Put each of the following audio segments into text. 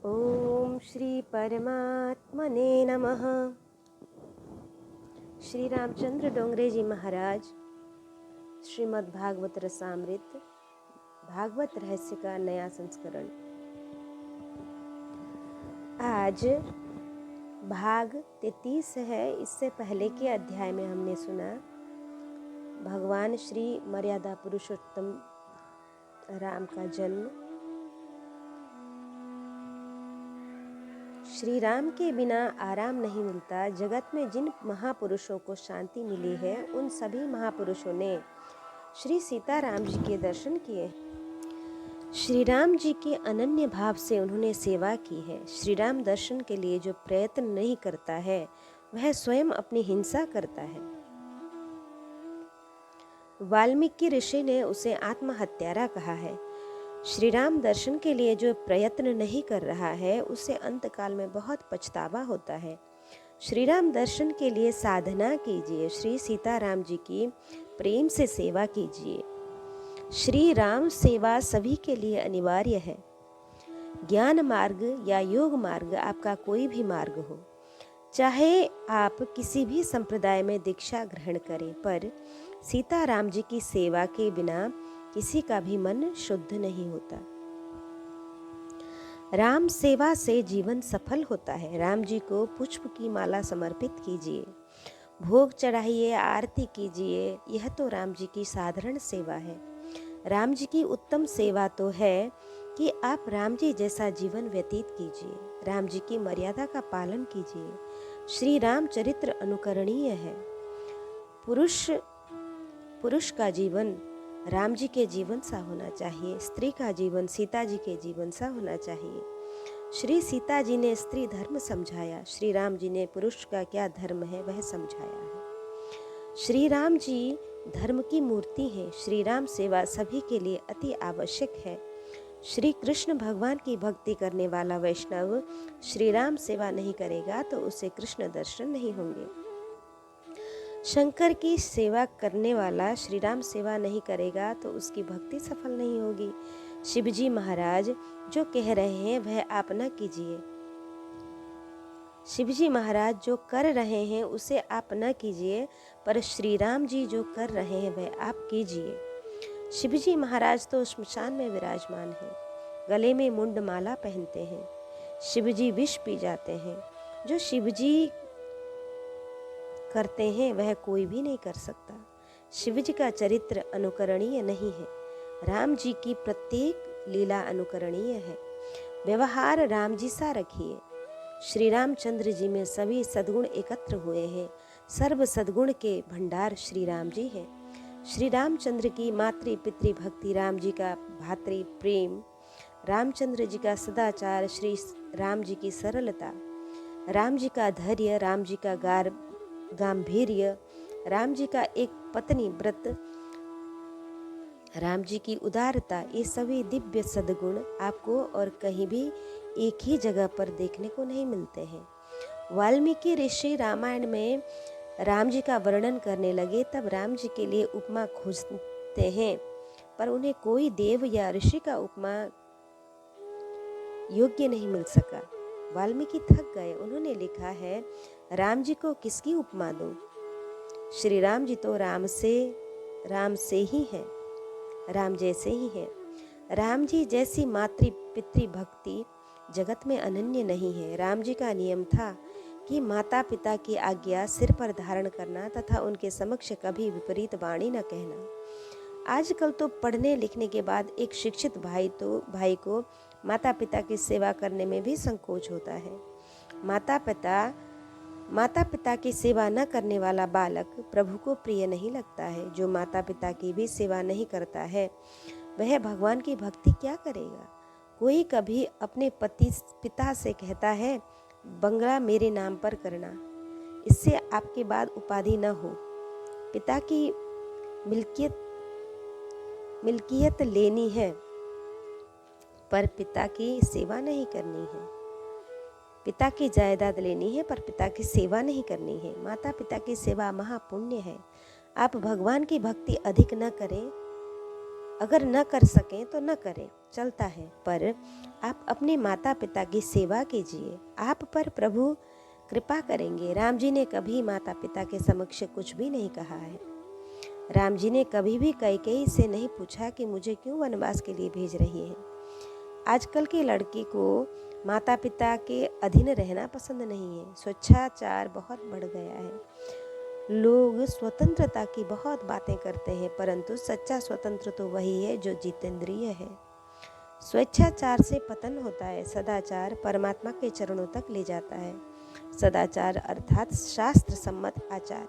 ओम श्री परमात्मने नमः। श्री रामचंद्र डोंगरे जी महाराज श्रीमद् भागवत रसामृत भागवत रहस्य का नया संस्करण। आज भाग 33 है। इससे पहले के अध्याय में हमने सुना भगवान श्री मर्यादा पुरुषोत्तम राम का जन्म। श्री राम के बिना आराम नहीं मिलता। जगत में जिन महापुरुषों को शांति मिली है उन सभी महापुरुषों ने श्री सीताराम जी के दर्शन किए। श्री राम जी के अनन्य भाव से उन्होंने सेवा की है। श्री राम दर्शन के लिए जो प्रयत्न नहीं करता है वह स्वयं अपनी हिंसा करता है। वाल्मीकि ऋषि ने उसे आत्महत्यारा कहा है। श्री राम दर्शन के लिए जो प्रयत्न नहीं कर रहा है उसे अंतकाल में बहुत पछतावा होता है। श्री राम दर्शन के लिए साधना कीजिए। श्री सीताराम जी की प्रेम से सेवा कीजिए। श्री राम सेवा सभी के लिए अनिवार्य है। ज्ञान मार्ग या योग मार्ग आपका कोई भी मार्ग हो, चाहे आप किसी भी संप्रदाय में दीक्षा ग्रहण करें, पर सीताराम जी की सेवा के बिना किसी का भी मन शुद्ध नहीं होता। राम सेवा से जीवन सफल होता है। राम जी को पुष्प की माला समर्पित कीजिए, भोग चढ़ाइए, आरती कीजिए। यह तो राम जी की साधारण सेवा है। राम जी की उत्तम सेवा तो है कि आप राम जी जैसा जीवन व्यतीत कीजिए, राम जी की मर्यादा का पालन कीजिए। श्री राम चरित्र अनुकरणीय है। पुरुष का जीवन राम जी के जीवन सा होना चाहिए। स्त्री का जीवन सीता जी के जीवन सा होना चाहिए। श्री सीता जी ने स्त्री धर्म समझाया, श्री राम जी ने पुरुष का क्या धर्म है वह समझाया है। श्री राम जी धर्म की मूर्ति है। श्री राम सेवा सभी के लिए अति आवश्यक है। श्री कृष्ण भगवान की भक्ति करने वाला वैष्णव श्री राम सेवा नहीं करेगा तो उसे कृष्ण दर्शन नहीं होंगे। शंकर की सेवा करने वाला श्री राम सेवा नहीं करेगा तो उसकी भक्ति सफल नहीं होगी। शिवजी महाराज जो कह रहे हैं वह आप न कीजिए। शिवजी महाराज जो कर रहे हैं उसे आप न कीजिए, पर श्री राम जी जो कर रहे हैं वह आप कीजिए। शिवजी महाराज तो श्मशान में विराजमान हैं, गले में मुंड माला पहनते हैं। शिवजी विष पी जाते हैं। जो शिवजी करते हैं वह कोई भी नहीं कर सकता। शिवजी का चरित्र अनुकरणीय नहीं है। राम जी की प्रत्येक लीला अनुकरणीय है। व्यवहार राम जी सा रखिए। श्री रामचंद्र जी में सभी सद्गुण एकत्र हुए हैं। सर्व सद्गुण के भंडार श्री राम जी हैं। श्री रामचंद्र की मातृ पितृ भक्ति, राम जी का भातृ प्रेम, रामचंद्र जी का सदाचार, श्री राम जी की सरलता, राम जी का धैर्य, राम जी का गांभीर्य, राम जी का एक पत्नी व्रत, राम जी की उदारता, ये सभी दिव्य सद्गुण आपको और कहीं भी एक ही जगह पर देखने को नहीं मिलते हैं। वाल्मीकि ऋषि रामायण में राम जी का वर्णन करने लगे तब राम जी के लिए उपमा खोजते हैं, पर उन्हें कोई देव या ऋषि का उपमा योग्य नहीं मिल सका। वाल्मीकि थक गए। उन्होंने लिखा है, राम जी को किसकी उपमा दूं? श्री राम जी तो राम से ही है, राम जैसे ही है। राम जी जैसी मातृ पितृ भक्ति जगत में अनन्य नहीं है। राम जी का नियम था कि माता पिता की आज्ञा सिर पर धारण करना तथा उनके समक्ष कभी विपरीत वाणी न कहना। आजकल तो पढ़ने लिखने के बाद एक शिक्षित भाई को माता पिता की सेवा करने में भी संकोच होता है। माता पिता की सेवा न करने वाला बालक प्रभु को प्रिय नहीं लगता है। जो माता पिता की भी सेवा नहीं करता है वह भगवान की भक्ति क्या करेगा? कोई कभी अपने पिता से कहता है, बंगला मेरे नाम पर करना, इससे आपके बाद उपाधि न हो। पिता की मिल्कियत लेनी है पर पिता की सेवा नहीं करनी है। पिता की जायदाद लेनी है पर पिता की सेवा नहीं करनी है। माता पिता की सेवा महापुण्य है। आप भगवान की भक्ति अधिक न करें, अगर न कर सकें तो न करें। चलता है, पर आप अपने माता पिता की सेवा कीजिए, आप पर प्रभु कृपा करेंगे। राम जी ने कभी माता पिता के समक्ष कुछ भी नहीं कहा है। राम जी ने कभी भी कैकेयी से नहीं पूछा कि मुझे क्यों वनवास के लिए भेज रही है। आजकल की लड़की को माता पिता के अधीन रहना पसंद नहीं है। स्वेच्छाचार बहुत बढ़ गया है। लोग स्वतंत्रता की बहुत बातें करते हैं, परंतु सच्चा स्वतंत्र तो वही है जो जितेंद्रिय है। स्वेच्छाचार से पतन होता है, सदाचार परमात्मा के चरणों तक ले जाता है। सदाचार अर्थात शास्त्र सम्मत आचार।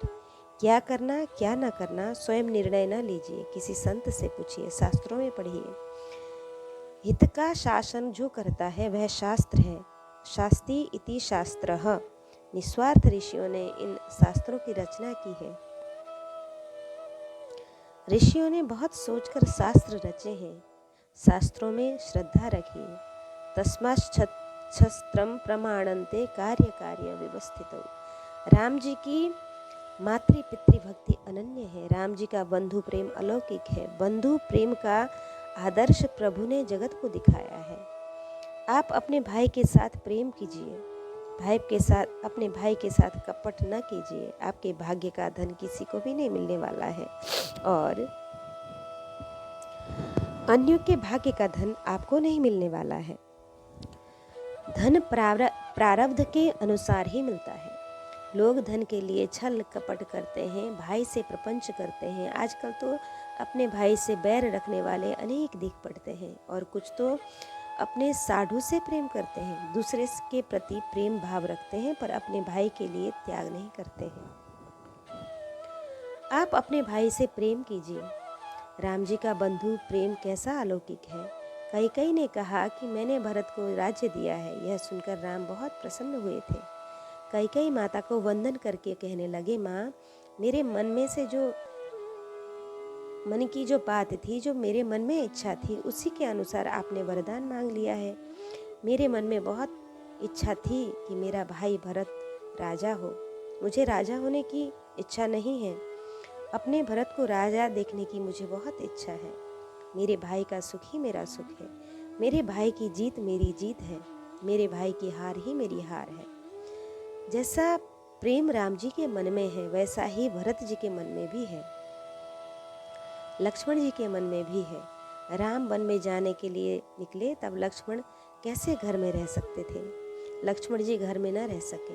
क्या करना क्या न करना स्वयं निर्णय न लीजिए, किसी संत से पूछिए, शास्त्रों में पढ़िए। हित का शासन जो करता है वह शास्त्र है। शास्ति इति शास्त्रः। निस्वार्थ ऋषियों ने इन शास्त्रों की रचना की है। ऋषियों ने बहुत सोचकर शास्त्र रचे हैं। शास्त्रों में श्रद्धा रखिए। तस्माच्छस्त्रम प्रमाणन्ते कार्य कार्य व्यवस्थितौ। राम जी की मातृ पितृ भक्ति अनन्य है। राम जी का बंधु प्रेम अलौकिक है। बंधु प्रेम का आदर्श प्रभु ने जगत को दिखाया है। आप अपने भाई के साथ प्रेम कीजिए। अपने भाई के साथ कपट न कीजिए। आपके भाग्य का धन किसी को भी नहीं मिलने वाला है और अन्यों के भाग्य का धन आपको नहीं मिलने वाला है। धन प्रारब्ध के अनुसार ही मिलता है। लोग धन के लिए छल कपट करते हैं, भाई से प्रपंच करते हैं। आजकल तो अपने भाई से बैर रखने वाले अनेक दिख पड़ते हैं और कुछ तो अपने साधु से प्रेम करते हैं, दूसरे के प्रति प्रेम भाव रखते हैं, पर अपने भाई के लिए त्याग नहीं करते हैं। आप अपने भाई से प्रेम कीजिए। राम जी का बंधु प्रेम कैसा अलौकिक है। कैकेयी ने कहा कि मैंने भरत को राज्य दिया है। यह सुनकर राम बहुत प्रसन्न हुए थे। कैकेयी माता को वंदन करके कहने लगे, माँ, मेरे मन की जो बात थी, जो मेरे मन में इच्छा थी, उसी के अनुसार आपने वरदान मांग लिया है। मेरे मन में बहुत इच्छा थी कि मेरा भाई भरत राजा हो। मुझे राजा होने की इच्छा नहीं है, अपने भरत को राजा देखने की मुझे बहुत इच्छा है। मेरे भाई का सुख ही मेरा सुख है। मेरे भाई की जीत मेरी जीत है। मेरे भाई की हार ही मेरी हार है। जैसा प्रेम राम जी के मन में है, वैसा ही भरत जी के मन में भी है, लक्ष्मण जी के मन में भी है। राम वन में जाने के लिए निकले, तब लक्ष्मण कैसे घर में रह सकते थे। लक्ष्मण जी घर में न रह सके।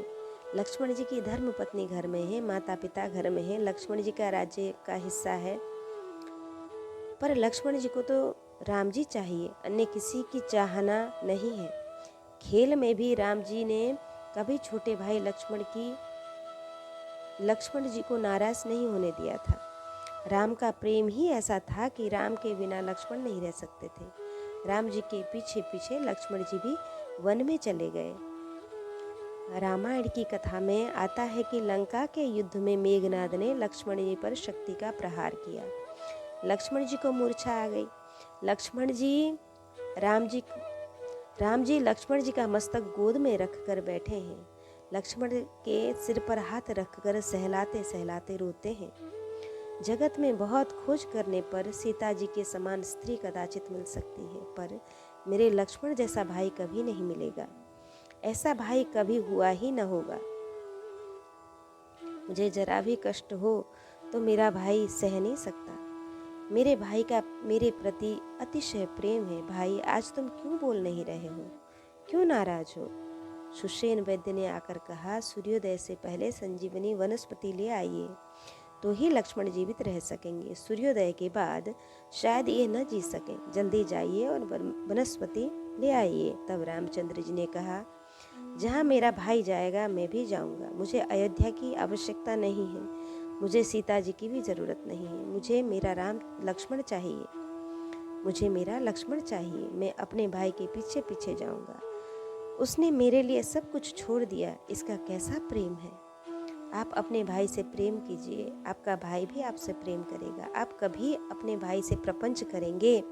लक्ष्मण जी की धर्म पत्नी घर में है, माता पिता घर में है, लक्ष्मण जी का राज्य का हिस्सा है, पर लक्ष्मण जी को तो राम जी चाहिए, अन्य किसी की चाहना नहीं है। खेल में भी राम जी ने कभी छोटे भाई लक्ष्मण जी को नाराज नहीं होने दिया था। राम का प्रेम ही ऐसा था कि राम के बिना लक्ष्मण नहीं रह सकते थे। राम जी के पीछे पीछे लक्ष्मण जी भी वन में चले गए। रामायण की कथा में आता है कि लंका के युद्ध में मेघनाद ने लक्ष्मण जी पर शक्ति का प्रहार किया। लक्ष्मण जी को मूर्छा आ गई। राम जी लक्ष्मण जी का मस्तक गोद में रखकर बैठे हैं। लक्ष्मण के सिर पर हाथ रखकर सहलाते सहलाते रोते हैं। जगत में बहुत खोज करने पर सीता जी के समान स्त्री कदाचित मिल सकती है, पर मेरे लक्ष्मण जैसा भाई कभी नहीं मिलेगा। ऐसा भाई कभी हुआ ही न होगा। मुझे जरा भी कष्ट हो तो मेरा भाई सह नहीं सकता। मेरे भाई का मेरे प्रति अतिशय प्रेम है। भाई, आज तुम क्यों बोल नहीं रहे हो? क्यों नाराज हो? सुषेण वैद्य ने आकर कहा, सूर्योदय से पहले संजीवनी वनस्पति ले आइए, तो ही लक्ष्मण जीवित रह सकेंगे। सूर्योदय के बाद शायद ये न जी सकें। जल्दी जाइए और वनस्पति ले आइए। तब रामचंद्र जी ने कहा, जहाँ मेरा भाई जाएगा मैं भी जाऊँगा। मुझे अयोध्या की आवश्यकता नहीं है, मुझे सीता जी की भी ज़रूरत नहीं है। मुझे मेरा लक्ष्मण चाहिए। मैं अपने भाई के पीछे पीछे जाऊँगा। उसने मेरे लिए सब कुछ छोड़ दिया। इसका कैसा प्रेम है। आप अपने भाई से प्रेम कीजिए, आपका भाई भी आपसे प्रेम करेगा। आप कभी अपने भाई से प्रपंच करेंगे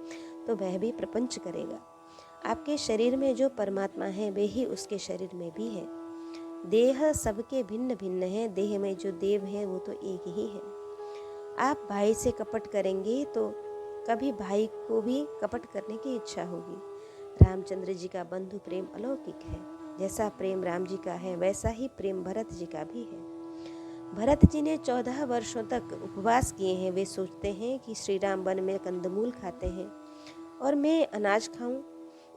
तो वह भी प्रपंच करेगा। आपके शरीर में जो परमात्मा है वे ही उसके शरीर में भी है। देह सबके भिन्न भिन्न है, देह में जो देव है वो तो एक ही है। आप भाई से कपट करेंगे तो कभी भाई को भी कपट करने की इच्छा होगी। रामचंद्र जी का बंधु प्रेम अलौकिक है। जैसा प्रेम राम जी का है वैसा ही प्रेम भरत जी का भी है। भरत जी ने 14 वर्षों तक उपवास किए हैं। वे सोचते हैं कि श्री राम वन में कंदमूल खाते हैं और मैं अनाज खाऊं।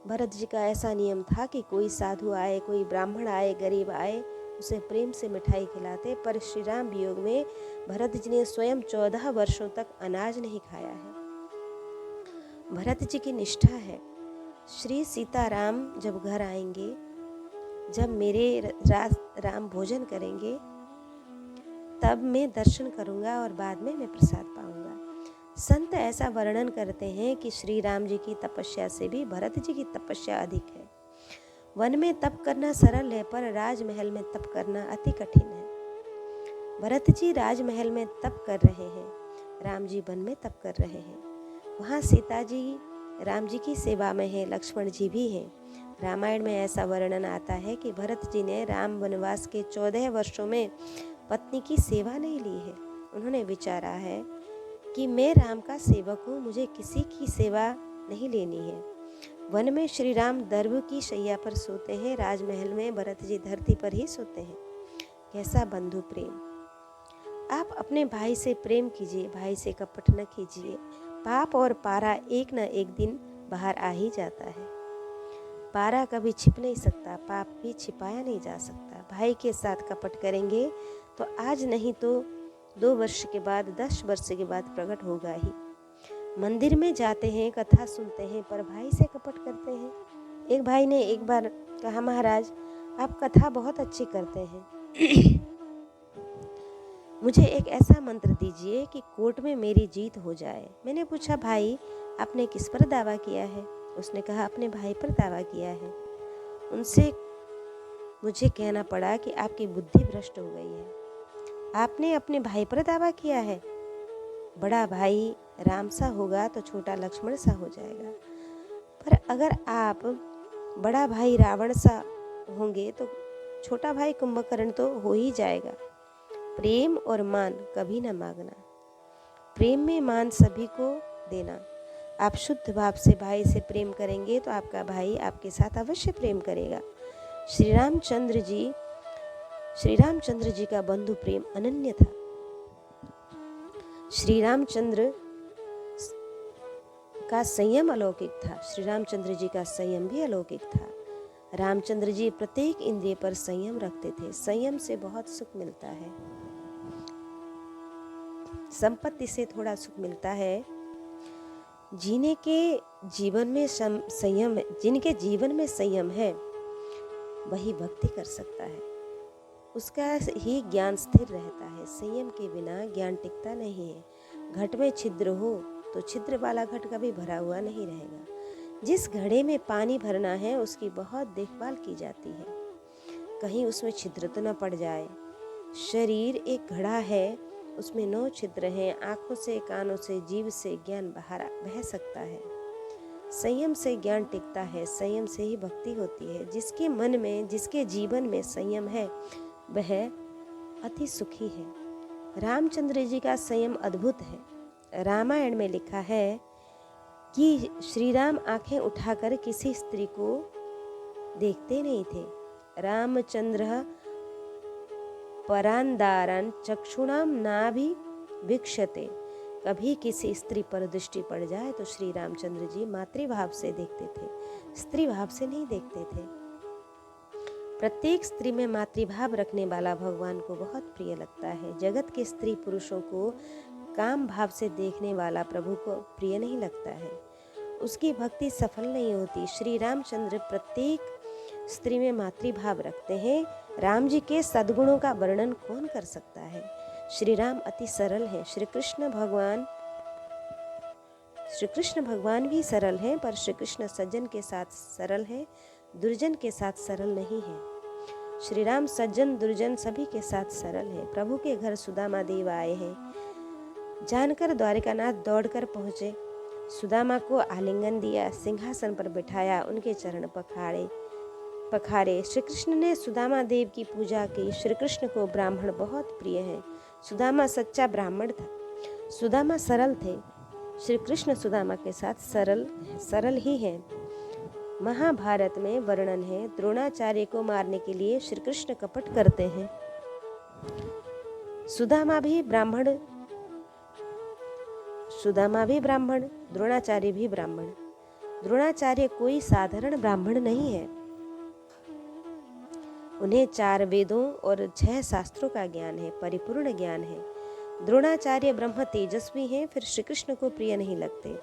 भरत जी का ऐसा नियम था कि कोई साधु आए, कोई ब्राह्मण आए, गरीब आए, उसे प्रेम से मिठाई खिलाते। पर श्री राम वियोग में भरत जी ने स्वयं 14 वर्षों तक अनाज नहीं खाया है। भरत जी की निष्ठा है। श्री सीताराम जब घर आएंगे, जब मेरे राम भोजन करेंगे, तब मैं दर्शन करूंगा और बाद में मैं प्रसाद पाऊंगा। संत ऐसा वर्णन करते हैं कि श्री राम जी की तपस्या से भी भरत जी की तपस्या अधिक है। वन में तप करना सरल है, पर राजमहल में तप करना अति कठिन है। भरत जी राजमहल में तप कर रहे हैं, राम जी वन में तप कर रहे हैं। वहाँ सीता जी राम जी की सेवा में है, लक्ष्मण जी भी हैं। रामायण में ऐसा वर्णन आता है कि भरत जी ने राम वनवास के 14 वर्षों में पत्नी की सेवा नहीं ली है। उन्होंने विचारा है कि मैं राम का सेवक हूँ, मुझे किसी की सेवा नहीं लेनी है। वन में श्री राम दर्भ की शैया पर सोते हैं, राजमहल में भरत जी धरती पर ही सोते हैं। कैसा बंधु प्रेम! आप अपने भाई से प्रेम कीजिए, भाई से कपट न कीजिए। पाप और पारा एक न एक दिन बाहर आ ही जाता है। पारा कभी छिप नहीं सकता, पाप भी छिपाया नहीं जा सकता। भाई के साथ कपट करेंगे तो आज नहीं तो 2 वर्ष के बाद, 10 वर्ष के बाद प्रकट होगा ही। मंदिर में जाते हैं, कथा सुनते हैं, पर भाई से कपट करते हैं। एक भाई ने एक बार कहा, महाराज आप कथा बहुत अच्छी करते हैं मुझे एक ऐसा मंत्र दीजिए कि कोर्ट में मेरी जीत हो जाए। मैंने पूछा, भाई आपने किस पर दावा किया है? उसने कहा, अपने भाई पर दावा किया है। उनसे मुझे कहना पड़ा कि आपकी बुद्धि भ्रष्ट हो गई है, आपने अपने भाई पर दावा किया है। बड़ा भाई राम सा होगा तो छोटा लक्ष्मण सा हो जाएगा, पर अगर आप बड़ा भाई रावण सा होंगे तो छोटा भाई कुंभकर्ण तो हो ही जाएगा। प्रेम और मान कभी न मांगना, प्रेम में मान सभी को देना। आप शुद्ध भाव से भाई से प्रेम करेंगे तो आपका भाई आपके साथ अवश्य प्रेम करेगा। श्री रामचंद्र जी का बंधु प्रेम अनन्य था। श्री रामचंद्र का संयम अलौकिक था। श्री रामचंद्र जी का संयम भी अलौकिक था। रामचंद्र जी प्रत्येक इंद्रिय पर संयम रखते थे। संयम से बहुत सुख मिलता है, संपत्ति से थोड़ा सुख मिलता है। जिनके जीवन में संयम है वही भक्ति कर सकता है, उसका ही ज्ञान स्थिर रहता है। संयम के बिना ज्ञान टिकता नहीं है। घट में छिद्र हो तो छिद्र वाला घट कभी भरा हुआ नहीं रहेगा। जिस घड़े में पानी भरना है उसकी बहुत देखभाल की जाती है, कहीं उसमें छिद्र तो न पड़ जाए। शरीर एक घड़ा है, उसमें 9 छिद्र हैं। आँखों से, कानों से, जीभ से ज्ञान बाहर बह सकता है। संयम से ज्ञान टिकता है, संयम से ही भक्ति होती है। जिसके मन में, जिसके जीवन में संयम है वह अति सुखी है। रामचंद्र जी का संयम अद्भुत है। रामायण में लिखा है कि श्री राम आंखें उठाकर किसी स्त्री को देखते नहीं थे। रामचंद्र परांदारन चक्षुणाम नाभि वीक्षते। कभी किसी स्त्री पर दृष्टि पड़ जाए तो श्री रामचंद्र जी मातृभाव से देखते थे, स्त्री भाव से नहीं देखते थे। प्रत्येक स्त्री में मातृभाव रखने वाला भगवान को बहुत प्रिय लगता है। जगत के स्त्री पुरुषों को काम भाव से देखने वाला प्रभु को प्रिय नहीं लगता है, उसकी भक्ति सफल नहीं होती। श्री रामचंद्र प्रत्येक स्त्री में मातृभाव रखते हैं। राम जी के सद्गुणों का वर्णन कौन कर सकता है। श्री राम अति सरल हैं। श्री कृष्ण भगवान भी सरल हैं, पर श्री कृष्ण सज्जन के साथ सरल हैं, दुर्जन के साथ सरल नहीं है। श्री राम सज्जन दुर्जन सभी के साथ सरल हैं। प्रभु के घर सुदामा देव आए हैं, जानकर द्वारिकानाथ दौड़कर पहुँचे, सुदामा को आलिंगन दिया, सिंहासन पर बिठाया, उनके चरण पखारे। श्री कृष्ण ने सुदामा देव की पूजा की। श्री कृष्ण को ब्राह्मण बहुत प्रिय हैं। सुदामा सच्चा ब्राह्मण था। सुदामा सरल थे, श्री कृष्ण सुदामा के साथ सरल ही हैं। महाभारत में वर्णन है, द्रोणाचार्य को मारने के लिए श्री कृष्ण कपट करते हैं। सुदामा भी ब्राह्मण, द्रोणाचार्य भी ब्राह्मण। द्रोणाचार्य कोई साधारण ब्राह्मण नहीं है। उन्हें 4 वेदों और 6 शास्त्रों का ज्ञान है, परिपूर्ण ज्ञान है। द्रोणाचार्य ब्रह्म तेजस्वी हैं, फिर श्री कृष्ण को प्रिय नहीं लगते।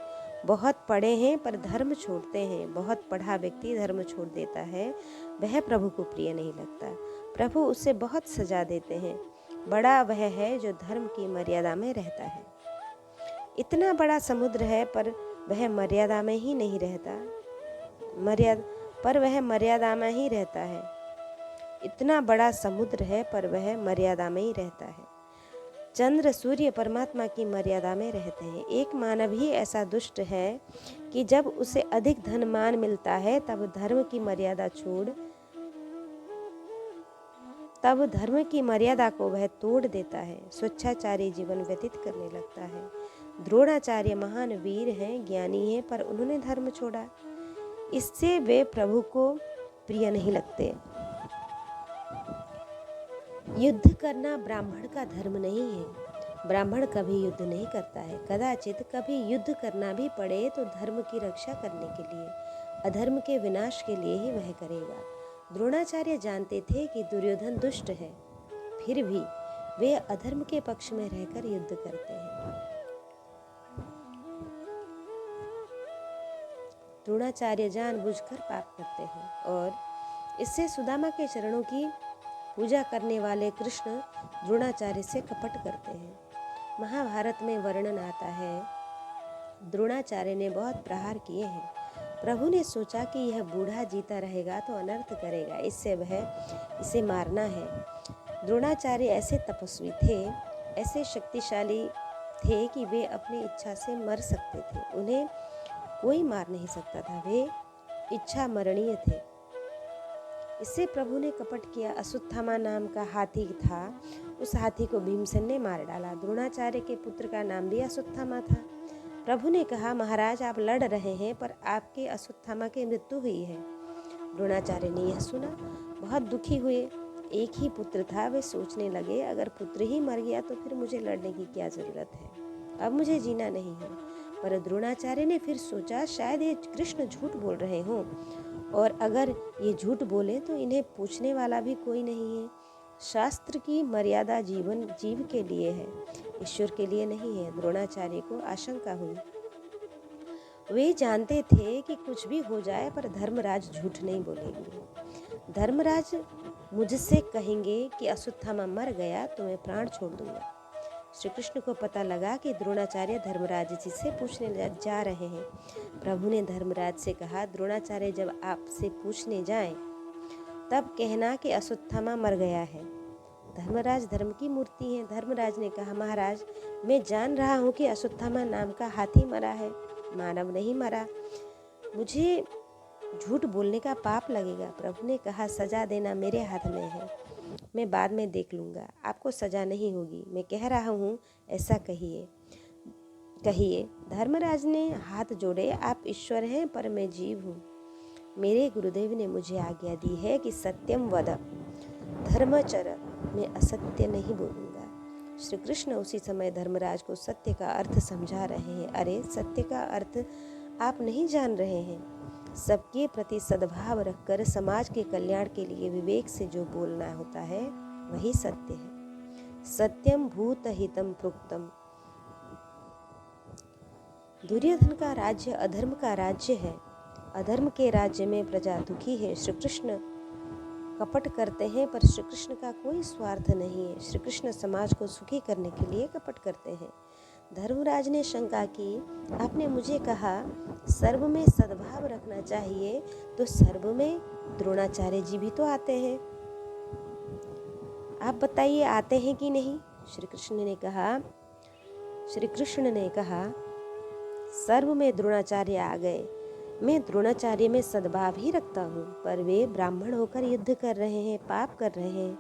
बहुत पढ़े हैं पर धर्म छोड़ते हैं। बहुत पढ़ा व्यक्ति धर्म छोड़ देता है, वह प्रभु को प्रिय नहीं लगता। प्रभु उसे बहुत सजा देते हैं। बड़ा वह है जो धर्म की मर्यादा में रहता है। इतना बड़ा समुद्र है पर वह मर्यादा में ही नहीं रहता, वह मर्यादा में ही रहता है। इतना बड़ा समुद्र है पर वह मर्यादा में ही रहता है। चंद्र सूर्य परमात्मा की मर्यादा में रहते हैं। एक मानव ही ऐसा दुष्ट है कि जब उसे अधिक धन मान मिलता है तब धर्म की मर्यादा को वह तोड़ देता है, स्वेच्छाचारी जीवन व्यतीत करने लगता है। द्रोणाचार्य महान वीर हैं, ज्ञानी हैं, पर उन्होंने धर्म छोड़ा। इससे वे प्रभु को प्रिय नहीं लगते। युद्ध करना ब्राह्मण का धर्म नहीं है। ब्राह्मण कभी युद्ध नहीं करता है। कदाचित कभी युद्ध करना भी पड़े तो धर्म की रक्षा करने के लिए, अधर्म के विनाश के लिए ही वह करेगा। द्रोणाचार्य जानते थे कि दुर्योधन दुष्ट है, फिर भी वे अधर्म के पक्ष में रहकर युद्ध करते हैं। द्रोणाचार्य जानबूझकर पाप करते हैं और इससे सुदामा के चरणों की पूजा करने वाले कृष्ण द्रोणाचार्य से कपट करते हैं। महाभारत में वर्णन आता है, द्रोणाचार्य ने बहुत प्रहार किए हैं। प्रभु ने सोचा कि यह बूढ़ा जीता रहेगा तो अनर्थ करेगा, इससे वह इसे मारना है। द्रोणाचार्य ऐसे तपस्वी थे, ऐसे शक्तिशाली थे कि वे अपनी इच्छा से मर सकते थे। उन्हें कोई मार नहीं सकता था, वे इच्छा मरणीय थे। इससे प्रभु ने कपट किया। अश्वत्थामा नाम का हाथी था, उस हाथी को भीमसेन ने मार डाला। द्रोणाचार्य के पुत्र का नाम भी अश्वत्थामा था। प्रभु ने कहा, महाराज आप लड़ रहे हैं पर आपके अश्वत्थामा की मृत्यु हुई है। द्रोणाचार्य ने यह सुना, बहुत दुखी हुए। एक ही पुत्र था, वे सोचने लगे अगर पुत्र ही मर गया तो फिर मुझे लड़ने की क्या जरूरत है, अब मुझे जीना नहीं है। पर द्रोणाचार्य ने फिर सोचा शायद ये कृष्ण झूठ बोल रहे हों, और अगर ये झूठ बोले तो इन्हें पूछने वाला भी कोई नहीं है। शास्त्र की मर्यादा जीव के लिए है, ईश्वर के लिए नहीं है। द्रोणाचार्य को आशंका हुई। वे जानते थे कि कुछ भी हो जाए पर धर्मराज झूठ नहीं बोलेंगे। धर्मराज मुझसे कहेंगे कि अश्वत्थामा मर गया तो मैं प्राण छोड़ दूंगा। श्री कृष्ण को पता लगा कि द्रोणाचार्य धर्मराज जी से पूछने जा रहे हैं। प्रभु ने धर्मराज से कहा, द्रोणाचार्य जब आपसे पूछने जाएं तब कहना कि अश्वत्थामा मर गया है। धर्मराज धर्म की मूर्ति हैं। धर्मराज ने कहा, महाराज मैं जान रहा हूँ कि अश्वत्थामा नाम का हाथी मरा है, मानव नहीं मरा। मुझे झूठ बोलने का पाप लगेगा। प्रभु ने कहा, सजा देना मेरे हाथ में है, मैं बाद में देख लूँगा, आपको सजा नहीं होगी। मैं कह रहा हूँ ऐसा कहिए। धर्मराज ने हाथ जोड़े, आप ईश्वर हैं पर मैं जीव हूँ। मेरे गुरुदेव ने मुझे आज्ञा दी है कि सत्यम वद धर्मचर, मैं असत्य नहीं बोलूँगा। श्री कृष्ण उसी समय धर्मराज को सत्य का अर्थ समझा रहे हैं। अरे सत्य का अर्थ आप नहीं जान रहे हैं। सबके प्रति सद्भाव रखकर समाज के कल्याण के लिए विवेक से जो बोलना होता है वही सत्य है। सत्यम भूत हितम प्रोक्तम। दुर्योधन का राज्य अधर्म का राज्य है। अधर्म के राज्य में प्रजा दुखी है। श्री कृष्ण कपट करते हैं पर श्री कृष्ण का कोई स्वार्थ नहीं है। श्री कृष्ण समाज को सुखी करने के लिए कपट करते हैं। धर्मराज ने शंका की, आपने मुझे कहा सर्व में सद्भाव रखना चाहिए, तो सर्व में द्रोणाचार्य जी भी तो आते हैं, आप बताइए आते हैं कि नहीं। श्री कृष्ण ने कहा सर्व में द्रोणाचार्य आ गए। मैं द्रोणाचार्य में सद्भाव ही रखता हूँ, पर वे ब्राह्मण होकर युद्ध कर रहे हैं, पाप कर रहे हैं।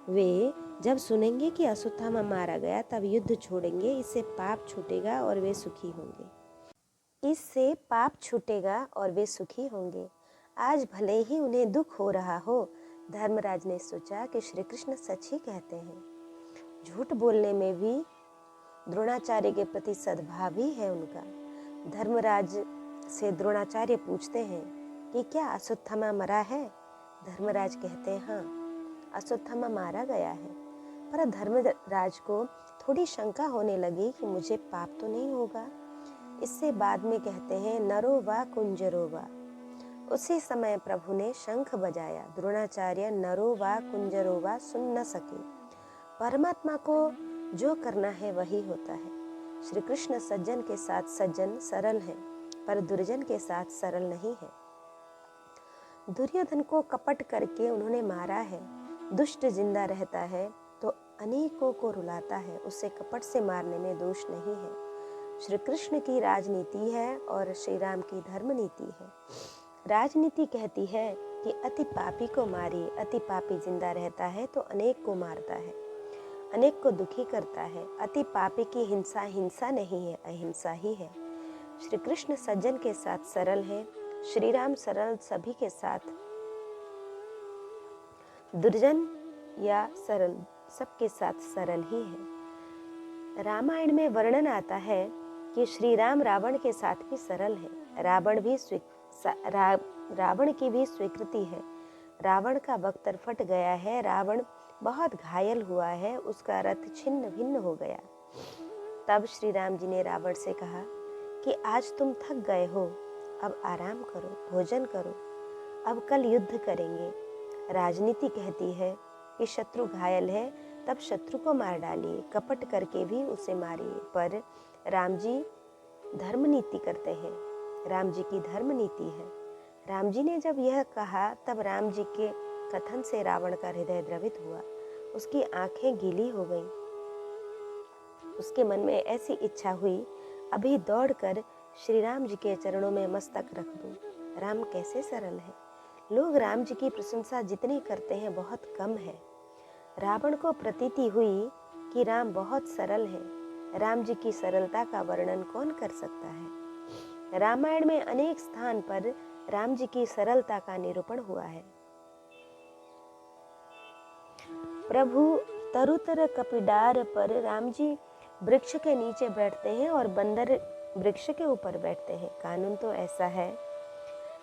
वे जब सुनेंगे कि अश्वत्थामा मारा गया तब युद्ध छोड़ेंगे, इससे पाप छूटेगा और वे सुखी होंगे। इससे पाप छूटेगा और वे सुखी होंगे। आज भले ही उन्हें दुख हो रहा हो, धर्मराज ने सोचा कि श्री कृष्ण सच ही कहते हैं। झूठ बोलने में भी द्रोणाचार्य के प्रति सद्भाव ही है उनका। धर्मराज से द्रोणाचार्य पूछते हैं कि क्या अश्वत्थामा मरा है? धर्मराज कहते हैं हाँ, अश्वत्थामा मारा गया है। पर धर्मराज को थोड़ी शंका होने लगी कि मुझे पाप तो नहीं होगा। इससे बाद में कहते हैं नरो वा कुंजरो वा। उसी समय प्रभु ने शंख बजाया। द्रोणाचार्य नरो वा कुंजरो वा सुन न सके। परमात्मा को जो करना है वही होता है। श्री कृष्ण सज्जन के साथ सज्जन सरल है, पर दुर्जन के साथ सरल नहीं है। दुर्योधन को कपट करके उन्होंने मारा है। दुष्ट जिंदा रहता है तो अनेकों को रुलाता है, उससे कपट से मारने में दोष नहीं है। श्री कृष्ण की राजनीति है और श्री राम की धर्म नीति है। राजनीति कहती है कि अति पापी को मारिए। अति पापी जिंदा रहता है तो अनेक को मारता है, अनेक को दुखी करता है। अति पापी की हिंसा हिंसा नहीं है, अहिंसा ही है। श्री कृष्ण सज्जन के साथ सरल है, श्री राम सरल सभी के साथ, दुर्जन या सरल सबके साथ सरल ही है। रामायण में वर्णन आता है कि श्री राम रावण के साथ भी सरल है। रावण की भी स्वीकृति है। रावण का वक्तर फट गया है, रावण बहुत घायल हुआ है, उसका रथ छिन्न भिन्न हो गया। तब श्री राम जी ने रावण से कहा कि आज तुम थक गए हो, अब आराम करो, भोजन करो, अब कल युद्ध करेंगे। राजनीति कहती है कि शत्रु घायल है तब शत्रु को मार डालिए, कपट करके भी उसे मारिए। पर राम जी धर्म नीति करते हैं, राम जी की धर्म नीति है। राम जी ने जब यह कहा तब राम जी के कथन से रावण का हृदय द्रवित हुआ, उसकी आंखें गीली हो गईं। उसके मन में ऐसी इच्छा हुई, अभी दौड़कर श्री राम जी के चरणों में मस्तक रख दूं। राम कैसे सरल है। लोग राम जी की प्रशंसा जितनी करते हैं बहुत कम है। रावण को प्रतीति हुई कि राम बहुत सरल है। राम जी की सरलता का वर्णन कौन कर सकता है। रामायण में अनेक स्थान पर राम जी की सरलता का निरूपण हुआ है। प्रभु तरुतर कपिडार पर राम जी वृक्ष के नीचे बैठते हैं और बंदर वृक्ष के ऊपर बैठते हैं। कानून तो ऐसा है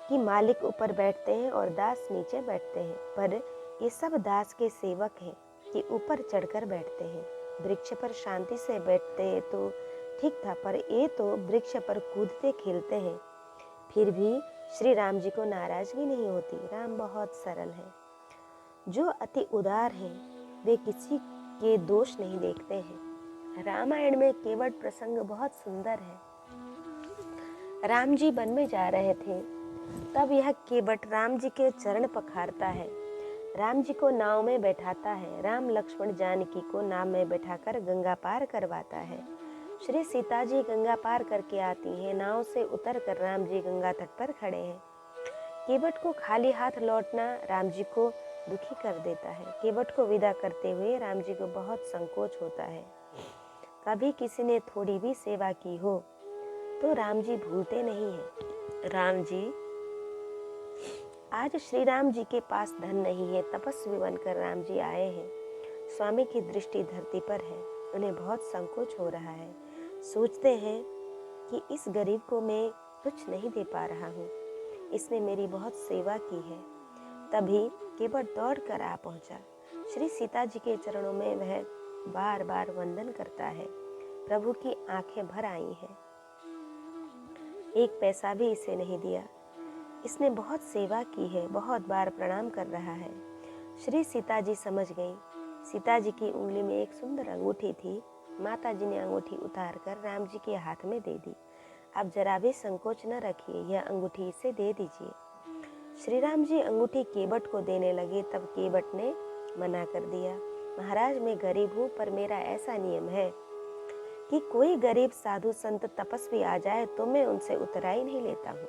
कि मालिक ऊपर बैठते हैं और दास नीचे बैठते हैं, पर ये सब दास के सेवक हैं कि ऊपर चढ़कर बैठते हैं। वृक्ष पर शांति से बैठते तो ठीक था, पर ये तो वृक्ष पर कूदते खेलते हैं। फिर भी श्री राम जी को नाराजगी नहीं होती। राम बहुत सरल है। जो अति उदार हैं वे किसी के दोष नहीं देखते हैं। रामायण में केवट प्रसंग बहुत सुंदर है। राम जी वन में जा रहे थे, तब यह केवट राम जी के चरण पखारता है, राम जी को नाव में बैठाता है। राम लक्ष्मण जानकी को नाव में बैठाकर गंगा पार करवाता है। श्री सीता जी गंगा पार करके आती हैं, नाव से उतरकर राम जी गंगा तट पर खड़े हैं। केवट को खाली हाथ लौटना राम जी को दुखी कर देता है। केवट को विदा करते हुए राम जी को बहुत संकोच होता है। कभी किसी ने थोड़ी भी सेवा की हो तो राम जी भूलते नहीं हैं। राम जी आज श्री राम जी के पास धन नहीं है, तपस्वी बनकर राम जी आए हैं। स्वामी की दृष्टि धरती पर है, उन्हें बहुत संकोच हो रहा है। सोचते हैं कि इस गरीब को मैं कुछ नहीं दे पा रहा हूँ, इसने मेरी बहुत सेवा की है। तभी केवट दौड़ कर आ पहुँचा। श्री सीता जी के चरणों में वह बार बार वंदन करता है। प्रभु की आंखें भर आई हैं। एक पैसा भी इसे नहीं दिया। इसने बहुत सेवा की है, बहुत बार प्रणाम कर रहा है। श्री सीता जी समझ गई। सीता जी की उंगली में एक सुंदर अंगूठी थी। माता जी ने अंगूठी उतार कर राम जी के हाथ में दे दी। आप जरा भी संकोच न रखिए, यह अंगूठी इसे दे दीजिए। श्री राम जी अंगूठी केवट को देने लगे, तब केवट ने मना कर दिया। महाराज, मैं गरीब हूँ, पर मेरा ऐसा नियम है कि कोई गरीब साधु संत तपस्वी आ जाए तो मैं उनसे उतराई नहीं लेता हूँ।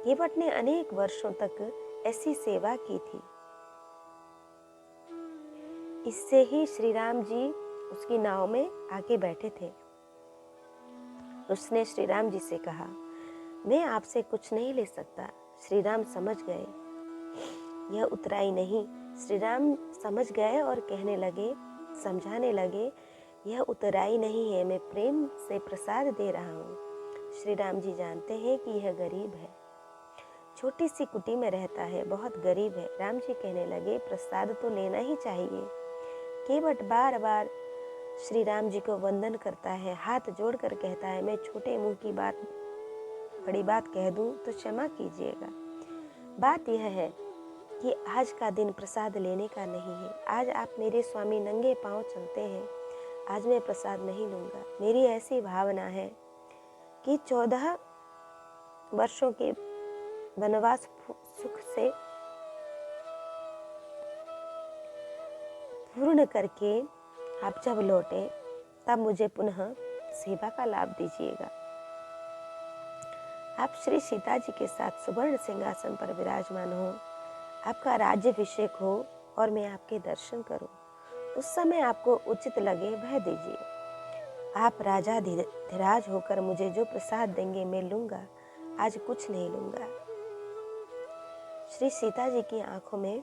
केवट ने अनेक वर्षों तक ऐसी सेवा की थी। इससे ही श्री राम जी उसकी नाव में आके बैठे थे। उसने श्री राम जी से कहा, मैं आपसे कुछ नहीं ले सकता। श्री राम समझ गए यह उतराई नहीं। श्री राम समझ गए और कहने लगे, समझाने लगे, यह उतराई नहीं है, मैं प्रेम से प्रसाद दे रहा हूँ। श्री राम जी जानते हैं कि यह गरीब है, छोटी सी कुटी में रहता है, बहुत गरीब है। राम जी कहने लगे, प्रसाद तो लेना ही चाहिए। केवट बार बार श्री राम जी को वंदन करता है, हाथ जोड़कर कहता है, मैं छोटे मुंह की बात बड़ी बात कह दूं तो क्षमा कीजिएगा। बात यह है कि आज का दिन प्रसाद लेने का नहीं है। आज आप मेरे स्वामी नंगे पांव चलते हैं, आज मैं प्रसाद नहीं लूँगा। मेरी ऐसी भावना है कि 14 वर्षों के वनवास सुख से पूर्ण करके आप जब लौटे तब मुझे पुनः सेवा का लाभ दीजिएगा। आप श्री सीता जी के साथ सुवर्ण सिंहासन पर विराजमान हो, आपका राज्याभिषेक हो और मैं आपके दर्शन करूं। उस समय आपको उचित लगे वह दीजिए। आप राजा धीराज होकर मुझे जो प्रसाद देंगे मैं लूंगा, आज कुछ नहीं लूंगा। श्री सीता जी की आंखों में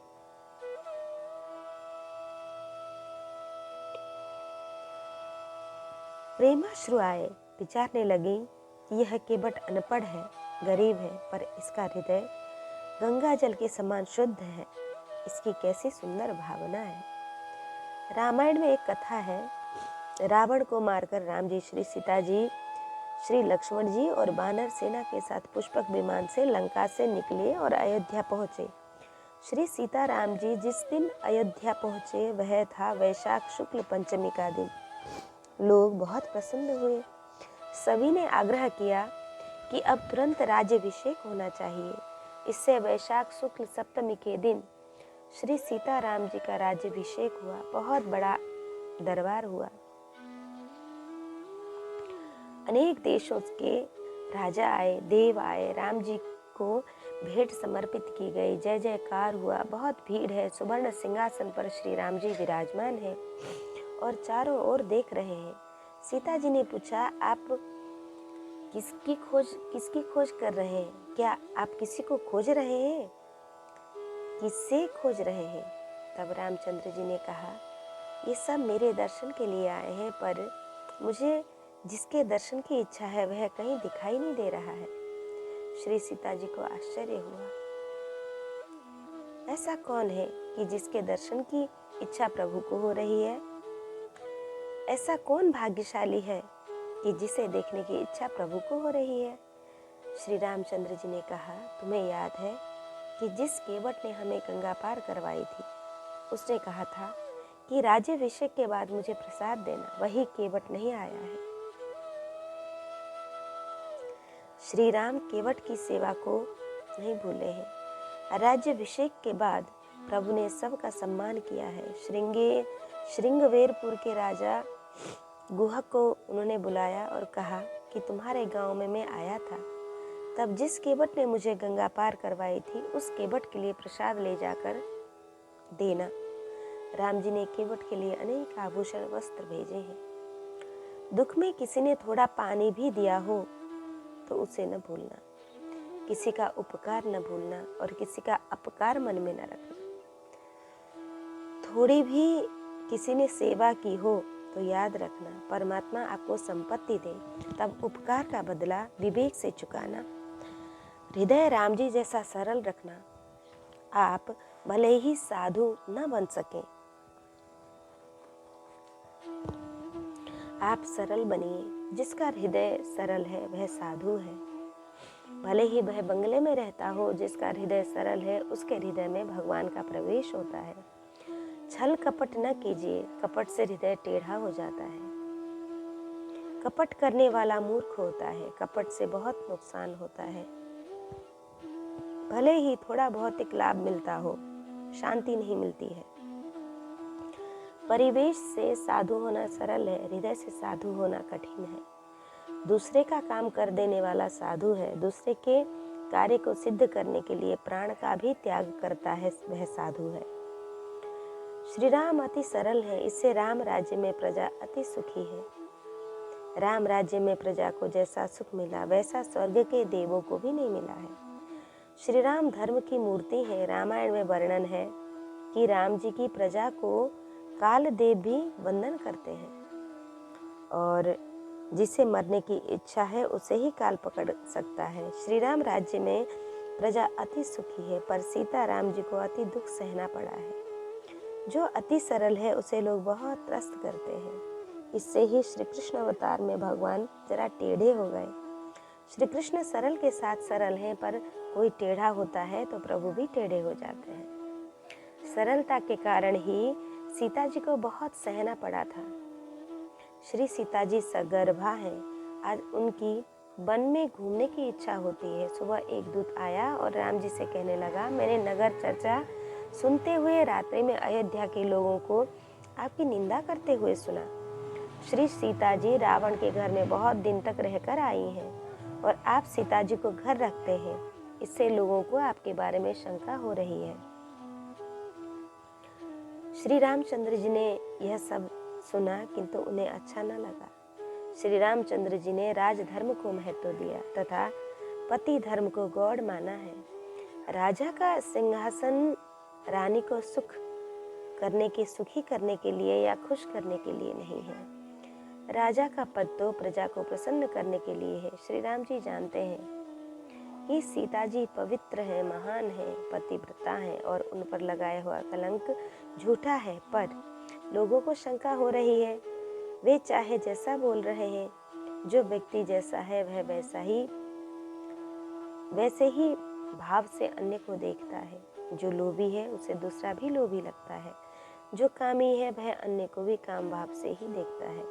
प्रेमाश्रु आए। विचारने लगी कि यह केवट अनपढ़ है, गरीब है, पर इसका हृदय गंगा जल के समान शुद्ध है। इसकी कैसी सुंदर भावना है। रामायण में एक कथा है, रावण को मारकर राम जी, श्री सीता जी, श्री लक्ष्मण जी और वानर सेना के साथ पुष्पक विमान से लंका से निकले और अयोध्या पहुँचे। श्री सीता राम जी जिस दिन अयोध्या पहुँचे वह था वैशाख शुक्ल पंचमी का दिन। लोग बहुत प्रसन्न हुए। सभी ने आग्रह किया कि अब तुरंत राज्याभिषेक होना चाहिए। इससे वैशाख शुक्ल सप्तमी के दिन श्री सीता राम जी का राज्याभिषेक हुआ। बहुत बड़ा दरबार हुआ। अनेक देशों के राजा आए, देव आए, राम जी को भेंट समर्पित की गई। जय जयकार हुआ। बहुत भीड़ है। सुवर्ण सिंहासन पर श्री राम जी विराजमान है और चारों ओर देख रहे हैं। सीता जी ने पूछा, आप किसकी खोज कर रहे हैं? क्या आप किसी को खोज रहे हैं? किससे खोज रहे हैं? तब रामचंद्र जी ने कहा, ये सब मेरे दर्शन के लिए आए हैं, पर मुझे जिसके दर्शन की इच्छा है वह कहीं दिखाई नहीं दे रहा है। श्री सीता जी को आश्चर्य हुआ। ऐसा कौन है कि जिसके दर्शन की इच्छा प्रभु को हो रही है? ऐसा कौन भाग्यशाली है कि जिसे देखने की इच्छा प्रभु को हो रही है? श्री रामचंद्र जी ने कहा, तुम्हें याद है कि जिस केवट ने हमें गंगा पार करवाई थी, उसने कहा था कि राज्याभिषेक के बाद मुझे प्रसाद देना। वही केवट नहीं आया है। श्री राम केवट की सेवा को नहीं भूले हैं। राज्याभिषेक के बाद प्रभु ने सबका सम्मान किया है। श्रृंगवेरपुर के राजा गुहक को उन्होंने बुलाया और कहा कि तुम्हारे गांव में मैं आया था, तब जिस केवट ने मुझे गंगा पार करवाई थी उस केवट के लिए प्रसाद ले जाकर देना। राम जी ने केवट के लिए अनेक आभूषण वस्त्र भेजे हैं। दुख में किसी ने थोड़ा पानी भी दिया हो तो उसे न भूलना, किसी का उपकार न भूलना और किसी का अपकार मन में न रखना। थोड़ी भी किसी ने सेवा की हो तो याद रखना, परमात्मा आपको संपत्ति दे तब उपकार का बदला विवेक से चुकाना। हृदय राम जी जैसा सरल रखना। आप भले ही साधु न बन सकें, आप सरल बनिए। जिसका हृदय सरल है वह साधु है। भले ही वह बंगले में रहता हो, जिसका हृदय सरल है उसके हृदय में भगवान का प्रवेश होता है। छल कपट न कीजिए, कपट से हृदय टेढ़ा हो जाता है। कपट करने वाला मूर्ख होता है, कपट से बहुत नुकसान होता है। भले ही थोड़ा भौतिक लाभ मिलता हो, शांति नहीं मिलती है। परिवेश से साधु होना सरल है, हृदय से साधु होना कठिन है। दूसरे का काम कर देने वाला साधु है। दूसरे के कार्य को सिद्ध करने के लिए प्राण का भी त्याग करता है, वह साधु है। श्री राम अति सरल है, इससे राम राज्य में प्रजा अति सुखी है। राम राज्य में प्रजा को जैसा सुख मिला वैसा स्वर्ग के देवों को भी नहीं मिला है। श्री राम धर्म की मूर्ति है। रामायण में वर्णन है कि राम जी की प्रजा को काल देव भी वंदन करते हैं और जिसे मरने की इच्छा है उसे ही काल पकड़ सकता है। श्री राम राज्य में प्रजा अति सुखी है, पर सीता राम जी को अति दुख सहना पड़ा है। जो अति सरल है उसे लोग बहुत त्रस्त करते हैं। इससे ही श्री कृष्ण अवतार में भगवान जरा टेढ़े हो गए। श्री कृष्ण सरल के साथ सरल हैं, पर कोई टेढ़ा होता है तो प्रभु भी टेढ़े हो जाते हैं। सरलता के कारण ही सीता जी को बहुत सहना पड़ा था। श्री सीता जी सगर्भा हैं। आज उनकी वन में घूमने की इच्छा होती है। सुबह एक दूत आया और राम जी से कहने लगा, मैंने नगर चर्चा सुनते हुए रात्रि में अयोध्या के लोगों को आपकी निंदा करते हुए सुना। श्री सीता जी रावण के घर में बहुत दिन तक रहकर आई हैं और आप सीता जी को घर रखते हैं। इससे लोगों को आपके बारे में शंका हो रही है। श्री रामचंद्र जी ने यह सब सुना, किंतु उन्हें अच्छा न लगा। श्री रामचंद्र जी ने राजधर्म को महत्व दिया तथा पति धर्म को गौड़ माना है। राजा का सिंहासन रानी को सुखी करने के लिए या खुश करने के लिए नहीं है। राजा का पद तो प्रजा को प्रसन्न करने के लिए है। श्री राम जी जानते हैं कि सीता जी पवित्र है, महान है, पतिव्रता है और उन पर लगाया हुआ कलंक झूठा है, पर लोगों को शंका हो रही है। वे चाहे जैसा बोल रहे हैं, जो व्यक्ति जैसा है वह वैसे ही भाव से अन्य को देखता है। जो लोभी है उसे दूसरा भी लोभी लगता है। जो कामी है वह अन्य को भी काम भाव से ही देखता है।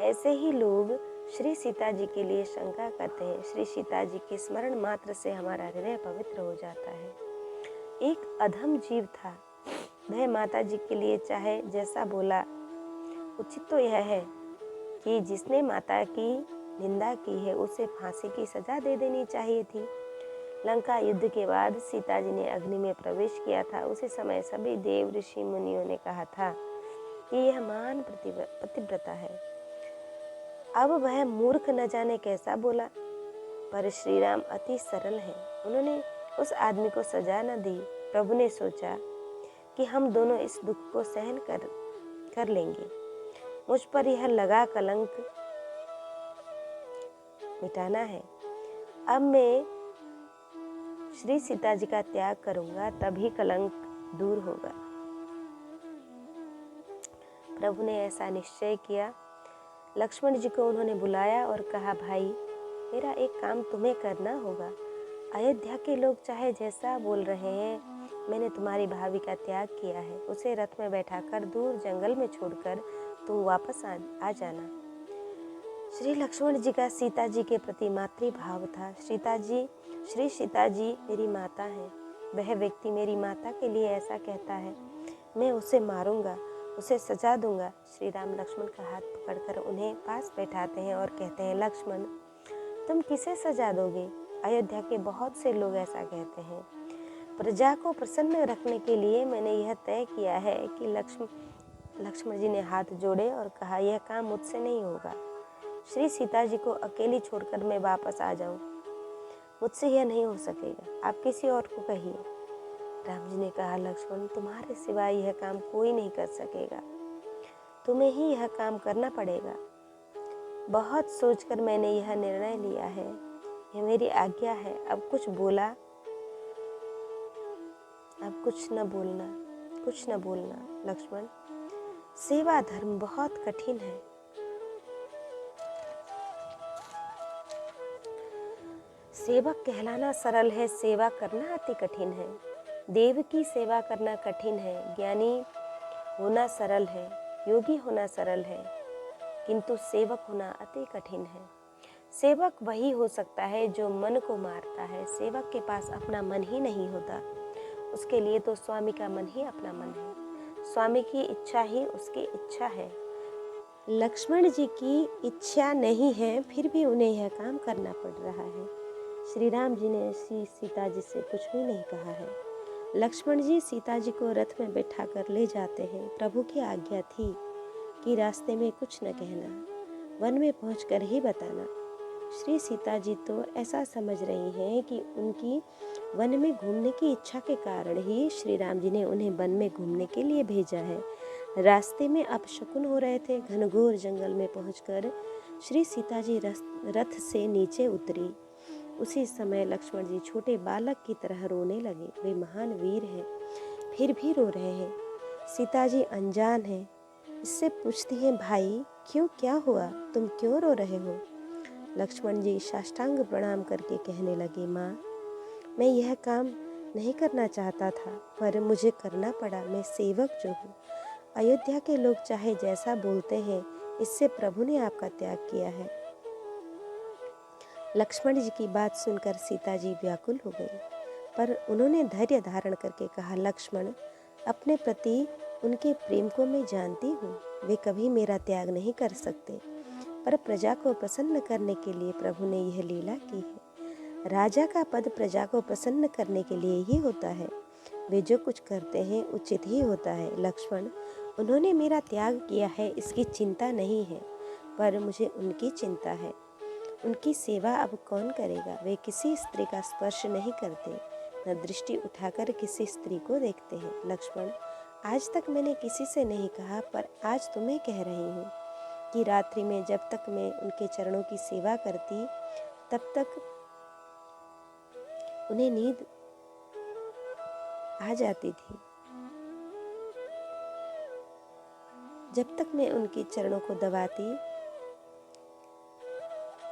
ऐसे ही लोग श्री सीता जी के लिए शंका करते हैं। श्री सीता जी के स्मरण मात्र से हमारा हृदय पवित्र हो जाता है। एक अधम जीव था, वह माता जी के लिए चाहे जैसा बोला। उचित तो यह है कि जिसने माता की निंदा की है उसे फांसी की सजा दे देनी चाहिए थी। लंका युद्ध के बाद सीता जी ने अग्नि में प्रवेश किया था। उसी समय सभी देव ऋषि मुनियों ने कहा था कि यह महान पतिव्रता है। अब वह मूर्ख न जाने कैसा बोला, पर श्री राम अति सरल है। उन्होंने उस आदमी को सजा न दी। प्रभु ने सोचा कि हम दोनों इस दुख को सहन कर लेंगे। मुझ पर यह लगा कलंक मिटाना है। अब मैं श्री सीता जी का त्याग करूंगा, तभी कलंक दूर होगा। प्रभु ने ऐसा निश्चय किया। लक्ष्मण जी को उन्होंने बुलाया और कहा, भाई मेरा एक काम तुम्हें करना होगा। अयोध्या के लोग चाहे जैसा बोल रहे हैं, मैंने तुम्हारी भाभी का त्याग किया है। उसे रथ में बैठाकर दूर जंगल में छोड़कर तुम वापस आ जाना। श्री लक्ष्मण जी का सीता जी के प्रति मातृभाव था। श्री सीता जी मेरी माता है। वह व्यक्ति मेरी माता के लिए ऐसा कहता है, मैं उसे मारूंगा, उसे सजा दूंगा। श्री राम लक्ष्मण का हाथ पकड़कर उन्हें पास बैठाते हैं और कहते हैं, लक्ष्मण तुम किसे सजा दोगे? अयोध्या के बहुत से लोग ऐसा कहते हैं। प्रजा को प्रसन्न रखने के लिए मैंने यह तय किया है कि लक्ष्मण जी ने हाथ जोड़े और कहा, यह काम मुझसे नहीं होगा। श्री सीता जी को अकेली छोड़कर मैं वापस आ जाऊं, मुझसे यह नहीं हो सकेगा। आप किसी और को कहिए। राम जी ने कहा, लक्ष्मण तुम्हारे सिवाय यह काम कोई नहीं कर सकेगा, तुम्हें ही यह काम करना पड़ेगा। बहुत सोचकर मैंने यह निर्णय लिया है, यह मेरी आज्ञा है। अब कुछ न बोलना लक्ष्मण। सेवा धर्म बहुत कठिन है। सेवक कहलाना सरल है, सेवा करना अति कठिन है। देव की सेवा करना कठिन है, ज्ञानी होना सरल है, योगी होना सरल है, किंतु सेवक होना अति कठिन है। सेवक वही हो सकता है जो मन को मारता है। सेवक के पास अपना मन ही नहीं होता, उसके लिए तो स्वामी का मन ही अपना मन है। स्वामी की इच्छा ही उसकी इच्छा है। लक्ष्मण जी की इच्छा नहीं है, फिर भी उन्हें यह काम करना पड़ रहा है। श्री राम जी ने श्री सीता जी से कुछ भी नहीं कहा है। लक्ष्मण जी सीता जी को रथ में बैठा कर ले जाते हैं। प्रभु की आज्ञा थी कि रास्ते में कुछ न कहना, वन में पहुंचकर ही बताना। श्री सीता जी तो ऐसा समझ रही हैं कि उनकी वन में घूमने की इच्छा के कारण ही श्री राम जी ने उन्हें वन में घूमने के लिए भेजा है। रास्ते में अपशकुन हो रहे थे। घनघोर जंगल में पहुंचकर श्री सीता जी रथ से नीचे उतरी। उसी समय लक्ष्मण जी छोटे बालक की तरह रोने लगे। वे महान वीर हैं, फिर भी रो रहे हैं। सीता जी अनजान हैं। इससे पूछती हैं, भाई क्यों, क्या हुआ, तुम क्यों रो रहे हो? लक्ष्मण जी साष्टांग प्रणाम करके कहने लगे, माँ, मैं यह काम नहीं करना चाहता था, पर मुझे करना पड़ा। मैं सेवक जो हूँ। अयोध्या के लोग चाहे जैसा बोलते हैं, इससे प्रभु ने आपका त्याग किया है। लक्ष्मण जी की बात सुनकर सीता जी व्याकुल हो गई, पर उन्होंने धैर्य धारण करके कहा, लक्ष्मण, अपने प्रति उनके प्रेम को मैं जानती हूँ। वे कभी मेरा त्याग नहीं कर सकते, पर प्रजा को प्रसन्न करने के लिए प्रभु ने यह लीला की है। राजा का पद प्रजा को प्रसन्न करने के लिए ही होता है। वे जो कुछ करते हैं उचित ही होता है। लक्ष्मण, उन्होंने मेरा त्याग किया है, इसकी चिंता नहीं है, पर मुझे उनकी चिंता है। उनकी सेवा अब कौन करेगा? वे किसी स्त्री का स्पर्श नहीं करते, न दृष्टि उठाकर किसी स्त्री को देखते हैं। लक्ष्मण, आज तक मैंने किसी से नहीं कहा, पर आज तुम्हें कह रही हूँ कि रात्रि में जब तक मैं उनके चरणों की सेवा करती, तब तक उन्हें नींद आ जाती थी। जब तक मैं उनके चरणों को दबाती,